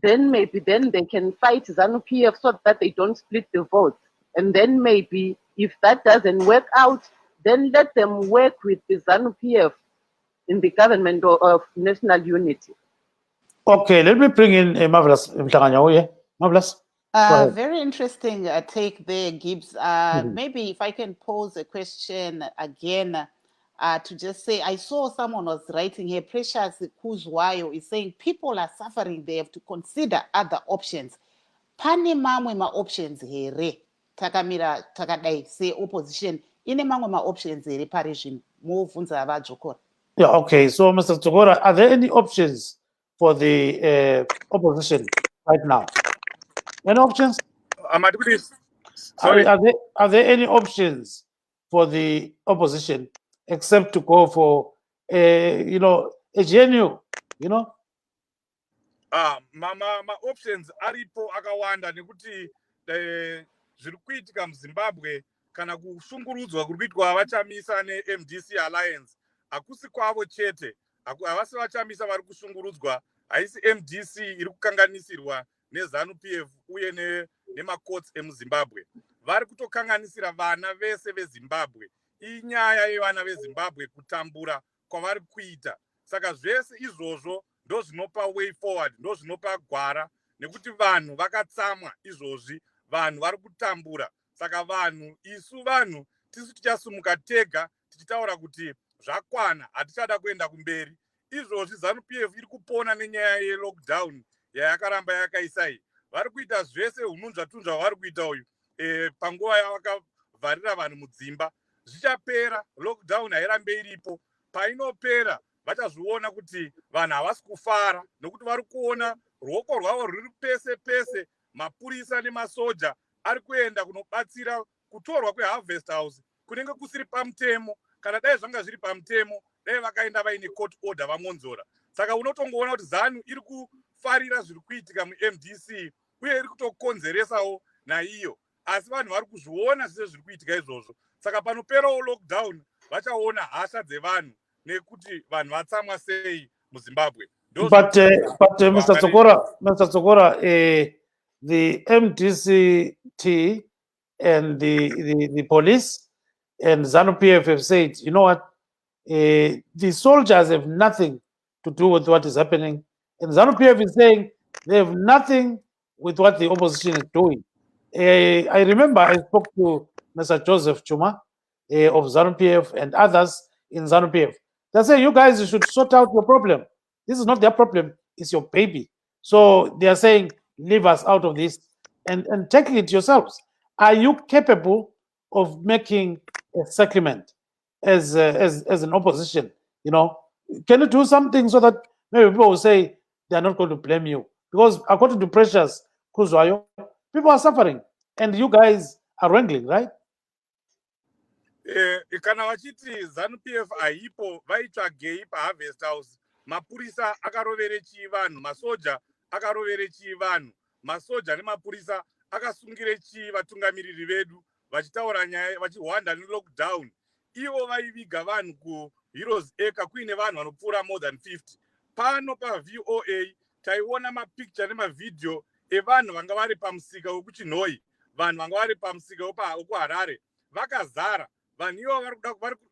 then maybe then they can fight ZANU-PF so that they don't split the vote. And then maybe if that doesn't work out, then let them work with the ZANU-PF in the government of national unity. Okay, let me bring in Marvelous Mhlanganya. Marvelous. Very interesting take there, Gibbs. Maybe if I can pose a question again, to just say, I saw someone was writing here, Precious Kuzwayo is saying people are suffering, they have to consider other options. Pane mamwe ma options here, takamira takadai say opposition, ine mamwe ma options here parizvino muvunza vadzokora. Yeah, okay. So Mr. Tsokora, are there any options for the opposition right now? Any options? Sorry. Are there any options for the opposition except to go for a genuine, ma options aripo akawanda nekuti zviri kuitika muZimbabwe kana kushungurudzwa kuri kuitwa vaChamisa neMDC Alliance hakusi kwavo chete, havasi vaChamisa vari kushungurudzwa, haisi MDC iri kukanganisirwa neZANU-PF uye nemacourts emuZimbabwe. Vari kutokanganisira vana vese veZimbabwe. Inyaya yevana veZimbabwe kutambura kwavari kuita. Saka zvese izvozvo ndo zvinopa way forward, ndo zvinopa gwara, nekuti vanhu vakatsamwa izvozvi, vanhu vari kutambura. Saka isu vanhu tisu tichasumuka tega tichitaura kuti zvakwana, hatichada kuenda kumberi. Izvozvi ZANU-PF iri kupona nenyaya yelockdown yayakaramba yakaisa iyi. Vari kuita zvese hununzva-tunzva vari kuita uyu panguva yavakavharira vanhu mudzimba. Zvichapera, lockdown hairambe iripo. Painopera vachazviona kuti vanhu havasi kufara nokuti vari kuona ruoko rwavo rwuri pese pese. Mapurisa nemasoja ari kuenda kunobatsira kutorwa kweharvest house kunenge kusiri pamutemo. Kana dai zvanga zviri pamutemo, dai vakaenda vaine court order vamonzora. Saka unotongoona kuti ZANU iri kufarira zviri kuitika muMDC uye iri kutokonzeresawo naiyo. Asi vanhu vari kuzviona zvese zviri kuitika izvozvo. Saka panoperawo lockdown vachaona hasha dzevanhu nekuti vanhu vatsamwa sei muZimbabwe. But Mr. Tsokora, the MDC-T and the police and ZANU-PF have said, you know what, the soldiers have nothing to do with what is happening. And ZANU-PF is saying they have nothing with what the opposition is doing. I remember I spoke to Mr. Joseph Chuma of ZANU-PF and others in ZANU-PF. They say, you guys should sort out your problem. This is not their problem, it's your baby. So they are saying, leave us out of this and tackle it yourselves. Are you capable of making a settlement as an opposition? You know, can you do something so that maybe people will say they are not going to blame you? Because according to Precious Kuzwayo, people are suffering and you guys are wrangling, right? Kana vachiti ZANU-PF haipo vaitsvagei paharvest house. Mapurisa akarovere chii vanhu, masoja akarovere chii vanhu, masoja nemapurisa akasungire chii vatungamiriri vedu vachitaura nyaya vachihwanda nelockdown. Ivo vaiviga vanhu kuHeroes Acre kuine vanhu vanopfuura more than 50. Pano paVOA taiona mapicture nemavidhio evanhu vanga vari pamusika wekuChinhoi, vanhu vanga vari pamusika wekuHarare vakazara. Vanhu ivo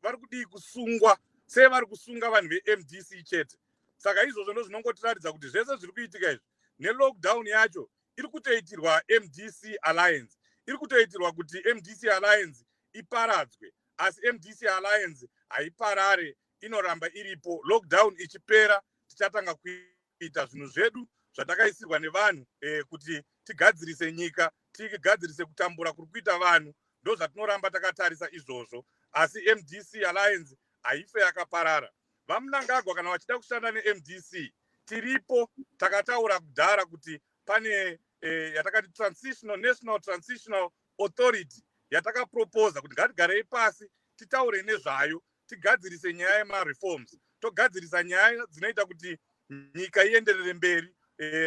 vari kudii kusungwa sevari kusunga vanhu veMDC chete. Saka izvozvo ndozvinongotiratidza kuti zvese zviri kuitika izvi nelockdown yacho iri kutoitirwa MDC Alliance. Iri kutoitirwa kuti MDC Alliance iparadzwe. Asi MDC Alliance haiparare, inoramba iripo. Lockdown ichipera tichatanga kuita zvinhu zvedu zvatakaisirwa nevanhu kuti tigadzirise nyika, tigadzirise kutambura kuri kuita vanhu. Ndo zvatinoramba takatarisa izvozvo. Asi MDC Alliance haife yakaparara. Vamunangagwa kana vachida kushanda neMDC tiripo, takataura kudhara kuti pane yatakati National Transitional Authority yatakaproposa kuti ngatigarei pasi titaure nezvayo, tigadzirise nyaya yemareforms, togadzirisa nyaya dzinoita kuti nyika ienderere mberi,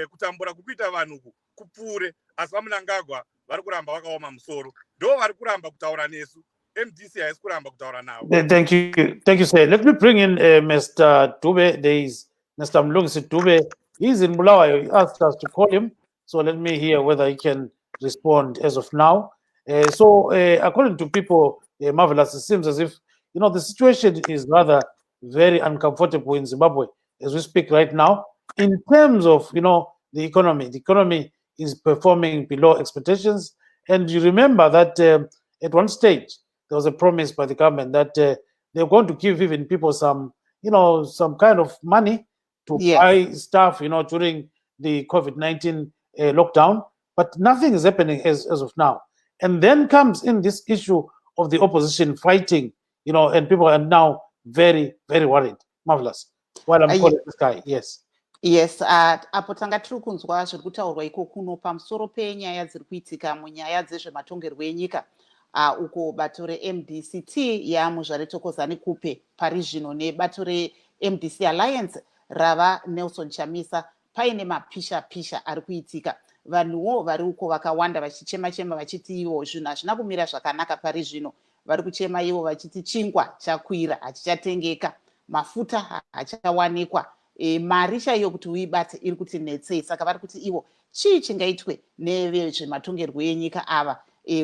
kutambura kukuita vanhu kupfuure. Asi vamunangagwa vari kuramba vakaoma musoro, ndo vari kuramba kutaura nesu. MDC haisi kuramba kutaura navo. Thank you, sir. Let me bring in Mr. Dube. There is Mr. Mlungisi Dube. He's in Bulawayo. He asked us to call him, so let me hear whether he can respond as of now. According to people, Marvelous, it seems as if, you know, the situation is rather very uncomfortable in Zimbabwe as we speak right now. In terms of, you know, the economy is performing below expectations. And you remember that at one stage, there was a promise by the government that they're going to give even people some, you know, some kind of money to buy stuff, you know, during the COVID-19 lockdown. But nothing is happening as of now. And then comes in this issue of the opposition fighting, you know, and people are now very, very worried. Marvelous. While I'm calling this guy, yes. Yes, apo tanga tiri kunzwa zviri kutaurwa iko kuno pamusoro penyaya dziri kuitika munyaya dzezvematongerwo enyika uko bato reMDC-T yaamuzvaretokozani kupe pari zvino nebato reMDC Alliance rava Nelson Chamisa paine mapisha ari kuitika. Vanhuwo vari uko vakawanda vachichema vachiti ivo zvinhu hazvina kumira zvakanaka pari zvino. Vari kuchema ivo vachiti chingwa chakwira hachichatengeka, mafuta hachawanikwa, mari chaiyo kuti uibate iri kuti netsei. Saka vari kuti ivo chii chingaitwe nevezvematongerwo enyika ava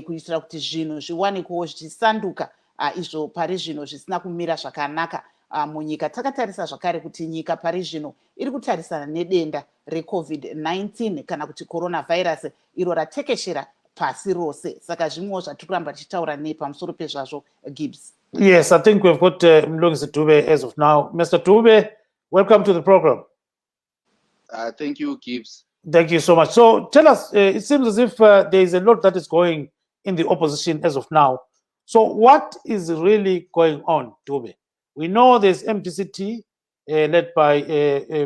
kuitira kuti zvinhu zviwanikwewo zvichisanduka izvo pari zvino zvisina kumira zvakanaka munyika. Takatarisa zvakare kuti nyika pari zvino iri kutarisana nedenda reCovid-19 kana kuti coronavirus iro ratekeshera pasi rose. Saka zvimwewo zvatiri kuramba tichitaura pamusoro pezvazvo, Gibbs. Yes, I think we've got Mlungisi Dube as of now. Mr. Dube, welcome to the program. Thank you, Gibbs. Thank you so much. So tell us, it seems as if there is a lot that is going in the opposition as of now. So what is really going on, Dube? We know there's MDC-T led by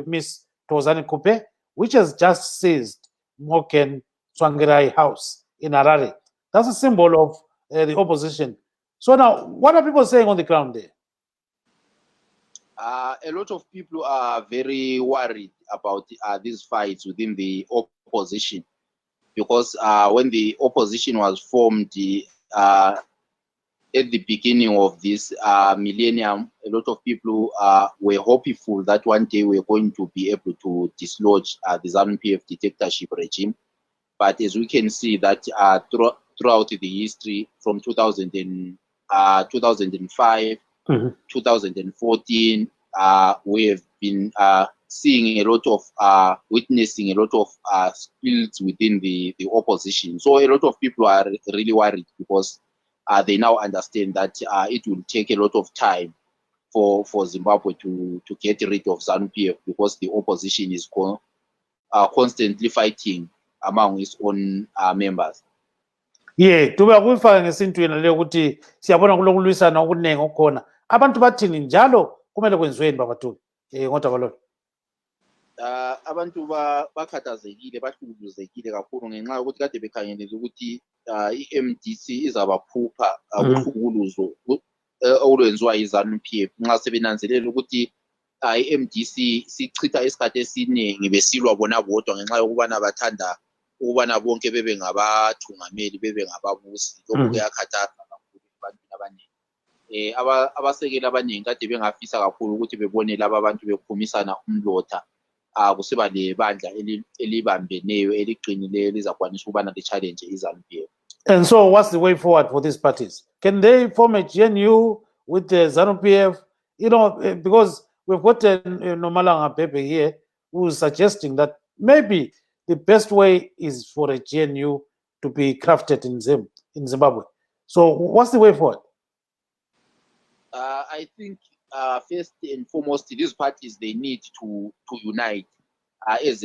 Miss Tozani Kupe, which has just seized Moken Tsvangirai House in Harare. That's a symbol of the opposition. So now, what are people saying on the ground there? A lot of people are very worried about these fights within the opposition, because when the opposition was formed at the beginning of this millennium, a lot of people were hopeful that one day we're going to be able to dislodge the ZANU-PF dictatorship regime. But as we can see that throughout the history from 2005, 2014, we have been seeing a lot of, witnessing a lot of spills within the opposition. So a lot of people are really worried, because they now understand that it will take a lot of time for Zimbabwe to get rid of ZANU-PF, because the opposition is constantly fighting among its own members. Yeah, tuba kuyifaka ngesintwini le ukuthi siyabona kulokulwisana okunengi okukhona. Abantu bathini njalo kumele kwenziweni babathuli ngodaba lolu? Abantu bakhathazekile, bahlukuluzekile kakhulu ngenxa yokuthi kade bekhangelele ukuthi i-MDC izabaphupha kuhlukuluzo olwenziwa yi-ZANU-PF, nxa sebenanzelela ukuthi i-MDC sichitha isikhathi esiningi besilwa bona bodwa ngenxa yokubana bathanda ukubana bonke bebe ngabathungameli, bebe ngababusi. Lokhu kuyakhathaza kakhulu ebantwini abaningi. Abasekeli abaningi kade bengafisa kakhulu ukuthi bebone laba abantu bephumisana umlotha, kusiba lebandla elibambeneyo eliqinileyo elizakwanisa ukubana li-challenge i-ZANU-PF. And so what's the way forward for these parties? Can they form a GNU with the ZANU-PF? You know, because we've got Nomalanga Pepe here who is suggesting that maybe the best way is for a GNU to be crafted in Zimbabwe. So what's the way forward? I think first and foremost, these parties, they need to unite as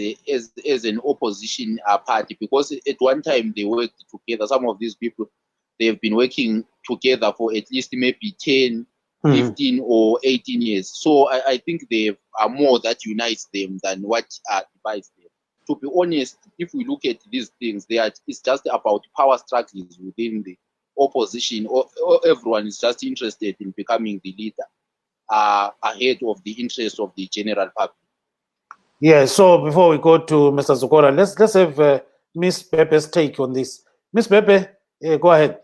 an opposition party, because at one time they worked together. Some of these people, they've been working together for at least maybe 10, 15 or 18 years. So I think there are more that unites them than what divides them. To be honest, if we look at these things, it's just about power struggles within the opposition. Everyone is just interested in becoming the leader ahead of the interests of the general public. Yeah, so before we go to Mr. Zukora, let's have Miss Pepe's take on this. Miss Pepe, go ahead.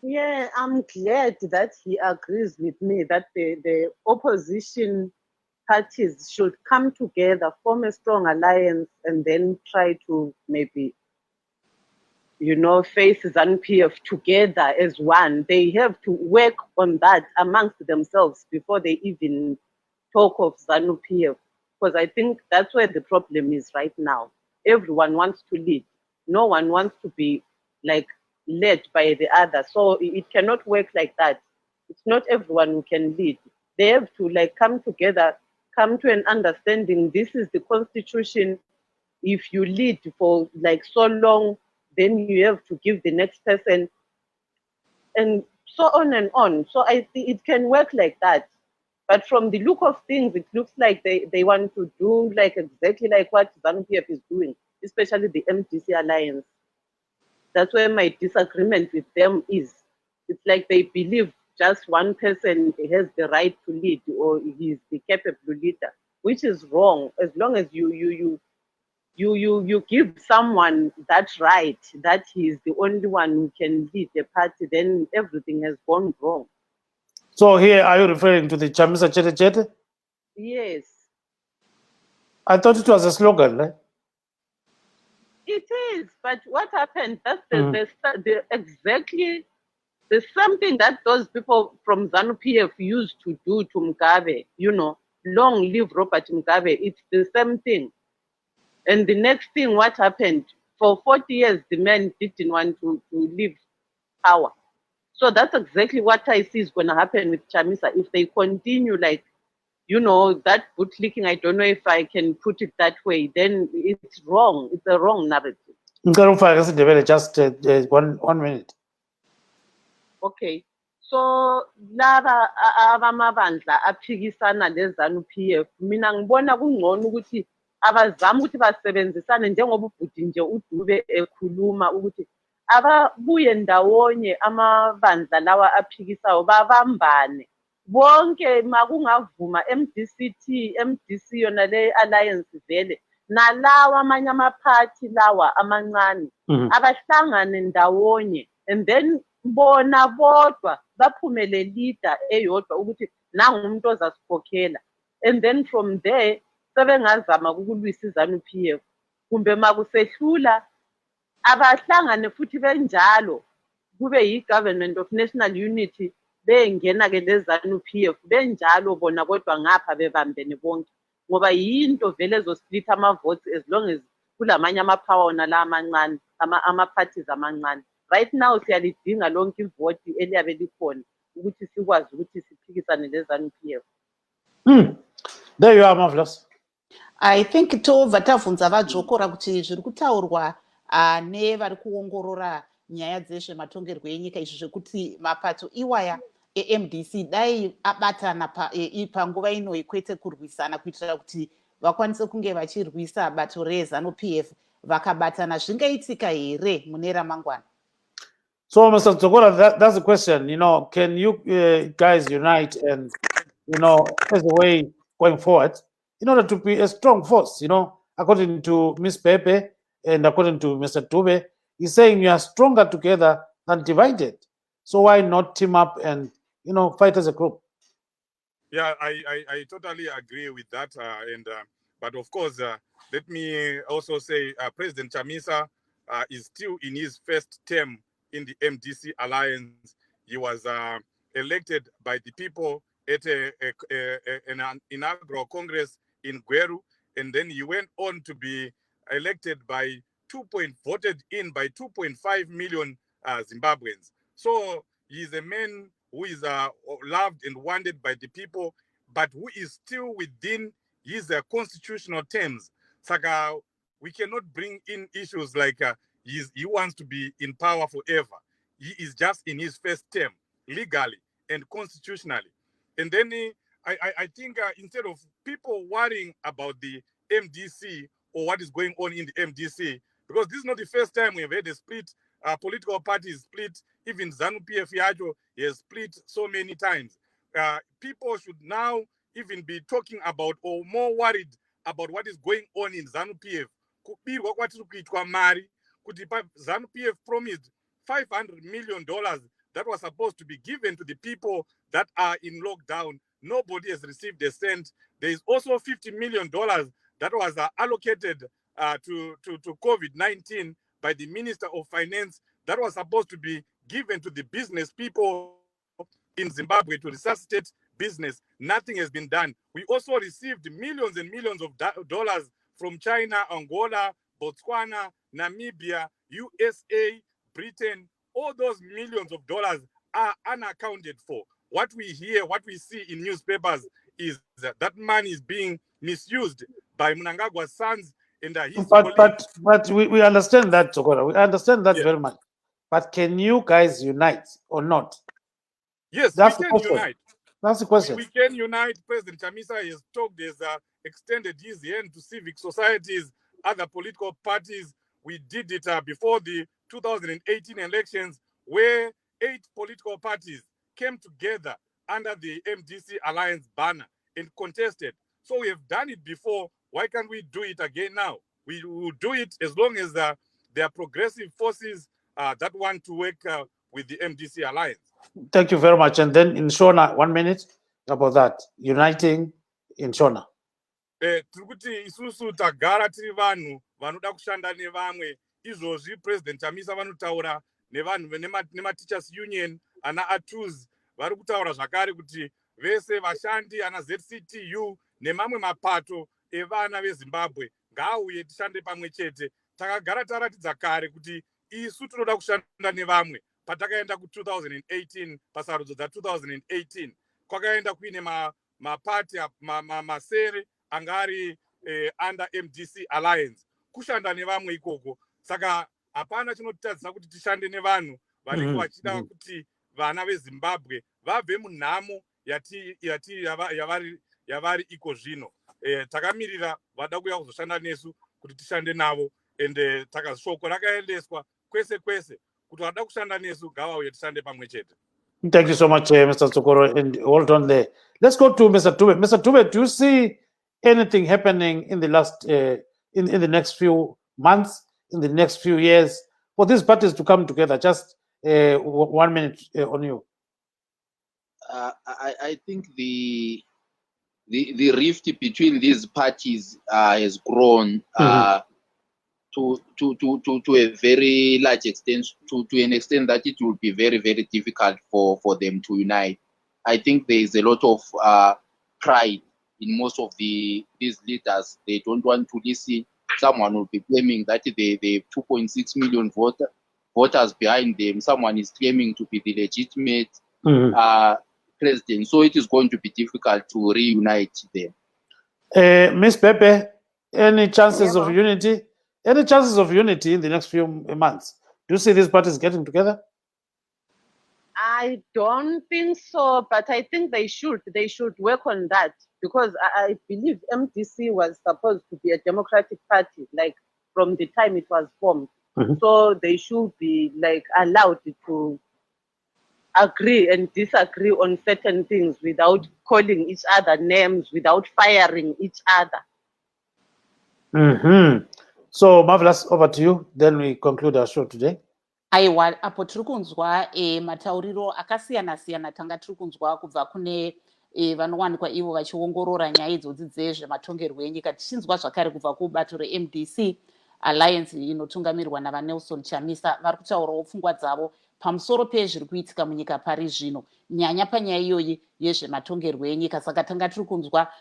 Yeah, I'm glad that he agrees with me that the opposition parties should come together, form a strong alliance, and then try to maybe, face ZANU-PF together as one. They have to work on that amongst themselves before they even talk of ZANU-PF, because I think that's where the problem is right now. Everyone wants to lead. No one wants to be led by the other. So it cannot work like that. It's not everyone who can lead. They have to come together, come to an understanding. This is the constitution. If you lead for so long, then you have to give the next person, and so on and on. So I think it can work like that. But from the look of things, it looks like they want to do exactly like what ZANU-PF is doing, especially the MDC alliance. That's where my disagreement with them is. It's like they believe just one person has the right to lead, or he's the capable leader, which is wrong. As long as you give someone that right, that he is the only one who can lead the party, then everything has gone wrong. So here, are you referring to the Chamisa Chete Chete? Yes. I thought it was a slogan, right? It is, but what happened? That's exactly the something that those people from ZANU-PF used to do to Mugabe. Long live Robert Mugabe. It's the same thing. And the next thing, what happened? For 40 years, the men didn't want to leave power. So that's exactly what I see is going to happen with Chamisa. If they continue that bootlicking, I don't know if I can put it that way, then it's wrong. It's a wrong narrative. Just 1 minute. Okay. So laba abamabandla aphikisana leZanu PF mina ngibona kungcono ukuthi abazama ukuthi basebenzisane njengoba ubhuti nje uDube ekhuluma ukuthi ababuye ndawonye amabandla lawa aphikisayo babambane bonke makungavuma MDC-T MDC yona le alliance vele nalawa amanye amaphathi lawa amancane abahlangane ndawonye and then bona bodwa baphumele leader eyodwa ukuthi nangu umuntu ozasikhokhela and then from there sebengazama ukulwisa iZanu PF kumbe makusehlula abahlangane futhi benjalo kube yi-government of national unity bengena-ke leZanu PF benjalo bona kodwa ngapha bebambene bonke ngoba yinto vele ezosplitha ama-votes as long as kulamanye ama-power wona la amancane ama-parties amancane. Right now siyalidinga lonke ivoti eliyabe likhona ukuthi sikwazi ukuthi siphikisane leZanu PF. There you are, Marvelous. I think tobva tabvunza vadzokora kuti zviri kutaurwa nevari kuongorora nyaya dzezvematongerwo enyika izvi zvekuti mapato iwaya eMDC dai abatana panguva ino kwete kurwisana kuitira kuti vakwanise kunge vachirwisa bato reZanu PF vakabatana zvingaitika here mune ramangwana. So, Mr. Tsokora, that's the question. Can you guys unite and, as a way going forward in order to be a strong force? According to Ms. Pepe and according to Mr. Dube, he's saying you are stronger together than divided. So why not team up and, fight as a group? Yeah, I totally agree with that. But of course, let me also say President Chamisa is still in his first term in the MDC alliance. He was elected by the people at an inaugural congress in Gweru, and then he went on to be elected by voted in by 2.5 million Zimbabweans. So he is a man who is loved and wanted by the people, but who is still within his constitutional terms. Saka, we cannot bring in issues like he wants to be in power forever. He is just in his first term, legally and constitutionally. And then I think instead of people worrying about the MDC or what is going on in the MDC, because this is not the first time we have had a split, political parties split, even ZANU PF Yajo has split so many times. People should now even be talking about or more worried about what is going on in ZANU PF. ZANU PF promised $500 million that was supposed to be given to the people that are in lockdown. Nobody has received a cent. There is also $50 million that was allocated to COVID-19 by the Minister of Finance that was supposed to be given to the business people in Zimbabwe to resuscitate business. Nothing has been done. We also received millions and millions of dollars from China, Angola, Botswana, Namibia, USA, Britain. All those millions of dollars are unaccounted for. What we hear, what we see in newspapers is that money is being misused by Mnangagwa's sons and his colleagues. But we understand that, Tsokora. We understand that very much. But can you guys unite or not? Yes, that's we the can question. unite. That's the question. We can unite. President Chamisa has talked, has extended his hand to civic societies, other political parties. We did it before the 2018 elections, where 8 political parties came together under the MDC Alliance banner and contested. So we have done it before. Why can't we do it again now? We will do it as long as there are progressive forces that want to work with the MDC Alliance. Thank you very much. And then in Shona, 1 minute about that, uniting in Shona. Tiri isusu tagara tiri vanhu vanoda kushanda nevamwe. Izvozvi President Chamisa vanotaura nevanhu nema-teachers union, ana ATUS vari kutaura zvakare kuti vese vashandi ana ZCTU nemamwe mapato evana veZimbabwe ngaauye tishande pamwe chete. Takagara taratidza kare kuti isu tinoda kushanda nevamwe. Patakaenda ku-2018 pasarudzo dza-2018 kwakaenda kuine mapati masere angari under MDC Alliance. Kushanda nevamwe ikoko saka hapana chinotadzisa kuti tishande nevanhu vanenge vachida kuti vana vezimbabwe vabve munhamo yavari iko zvino. Takamirira vada kuya kuzoshanda nesu kuti tishande navo, ende shoko rakaendeswa kwese kwese kuti vada kushanda nesu ngavauye tishande pamwe chete. Thank you so much, Mr. Tsokoro, and hold on there. Let's go to Mr. Tube. Mr. Tube, do you see anything happening in the last, in the next few months, in the next few years, for these parties to come together? Just 1 minute on you. I think the rift between these parties has grown to a very large extent, to an extent that it will be very, very difficult for them to unite. I think there is a lot of pride in most of these leaders. They don't want to listen. Someone will be claiming that they have 2.6 million voters behind them. Someone is claiming to be the legitimate president. So it is going to be difficult to reunite them. Ms. Pepe, any chances of unity? Any chances of unity in the next few months? Do you see these parties getting together? I don't think so, but I think they should work on that, because I believe MDC was supposed to be a democratic party, like from the time it was formed. So they should be like allowed to agree and disagree on certain things without calling each other names, without firing each other. So, Marvelous, over to you. Then we conclude our show today. Aiwa, apo tiri kunzwa matauriro akasiyana-siyana tanga tiri kunzwa kubva kune vanowanikwa ivo vachiongorora nyaya idzodzi dzezvematongerwo enyika. Tichinzwa zvakare kubva kubato reMDC Alliance inotungamirirwa naVanelson Chamisa, vari kutaurawo pfungwa dzavo pamusoro pezviri kuitika munyika pari zvino, nyanya panyaya iyoyi yezvematongerwo enyika. Saka tanga tiri kunzwa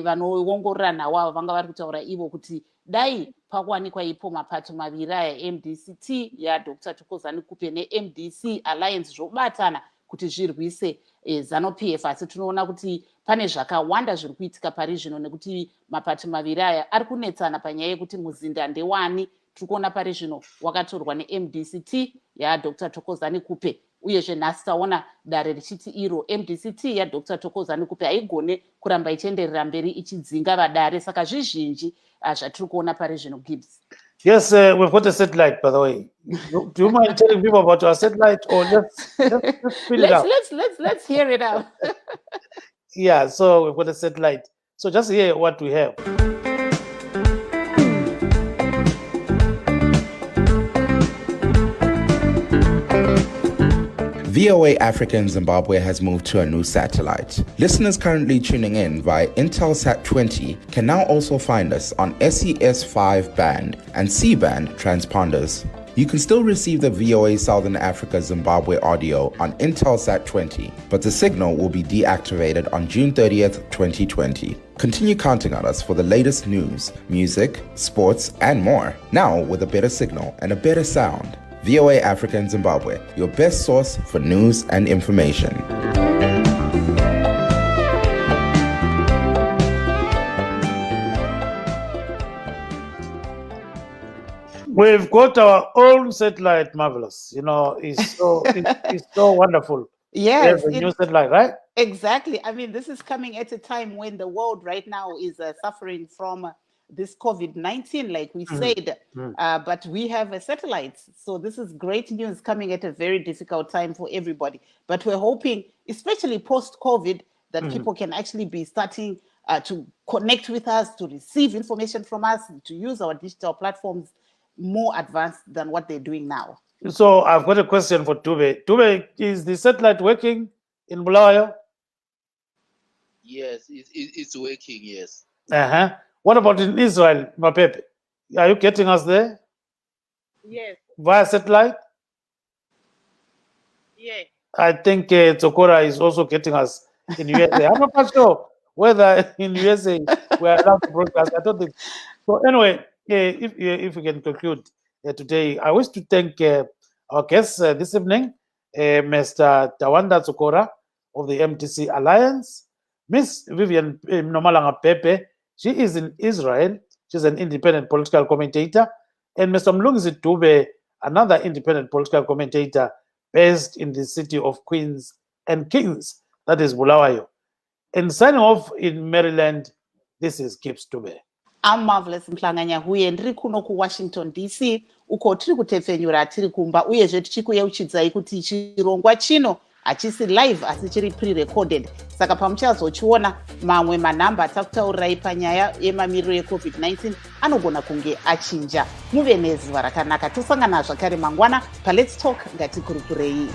vanoongorora nhau avo vanga vari kutaura ivo kuti dai pakuwanikwa ipo mapato maviri aya, MDC-T yaDr Thokozani Kupe neMDC Alliance, zvobatana kuti zvirwise ZANU-PF. Asi tinoona kuti pane zvakawanda zviri kuitika pari zvino, nekuti mapato maviri aya ari kunetsana panyaya yekuti muzinda ndewani. Tiri kuona pari zvino wakatorwa neMDC-T yaDr Thokozani Kupe, uyezve nhasi taona dare richiti iro MDC-T yaDr Thokozani Kupe haigone kuramba ichienderera mberi ichidzinga vadare. Saka zvizhinji zvatiri kuona pari zvino, Gibbs. Yes, we've got a satellite, by the way. Do you mind telling people about our satellite, or let's fill it out? Let's hear it out. Yeah, so we've got a satellite. So just hear what we have. VOA Africa in Zimbabwe has moved to a new satellite. Listeners currently tuning in via Intelsat 20 can now also find us on SES5 band and C-band transponders. You can still receive the VOA Southern Africa Zimbabwe audio on Intelsat 20, but the signal will be deactivated on June 30th, 2020. Continue counting on us for the latest news, music, sports, and more. Now with a better signal and a better sound. VOA Africa in Zimbabwe, your best source for news and information. We've got our own satellite, Marvelous. You know, it's so wonderful. Yes, a new satellite, right? Exactly. I mean, this is coming at a time when the world right now is suffering from this COVID-19, like we said, but we have satellites. So this is great news coming at a very difficult time for everybody. But we're hoping, especially post-COVID, that people can actually be starting to connect with us, to receive information from us, to use our digital platforms more advanced than what they're doing now. So I've got a question for Tube. Tube, is the satellite working in Bulawayo? Yes, it's working, yes. What about in Israel, Mapepe? Are you getting us there? Yes. Via satellite? Yes. I think Tsokora is also getting us in USA. I'm not sure whether in USA we are allowed to broadcast. I don't think. So anyway, if we can conclude today, I wish to thank our guests this evening, Mr. Tawanda Tsokora of the MDC Alliance, Miss Vivian Nomalanga Pepe. She is in Israel. She's an independent political commentator. And Mr. Mlungisi Dube, another independent political commentator based in the city of Queens and Kings, that is Bulawayo. And signing off in Maryland, this is Gibbs Dube. I'm Marvelous Mhlanganya huye ndiri kuno kuWashington DC uko tiri kutepfenyura tiri kumba uyezve tichikuyeuchidzai kuti chirongwa chino hachisi live asi chiri pre-recorded saka pamuchazochiona mamwe manhamba atakutaurirai panyaya yemamiriro eCovid-19 anogona kunge achinja. Muve nezuva rakanaka. Tosangana zvakare mangwana paLet's Talk. Ngatikurukurei.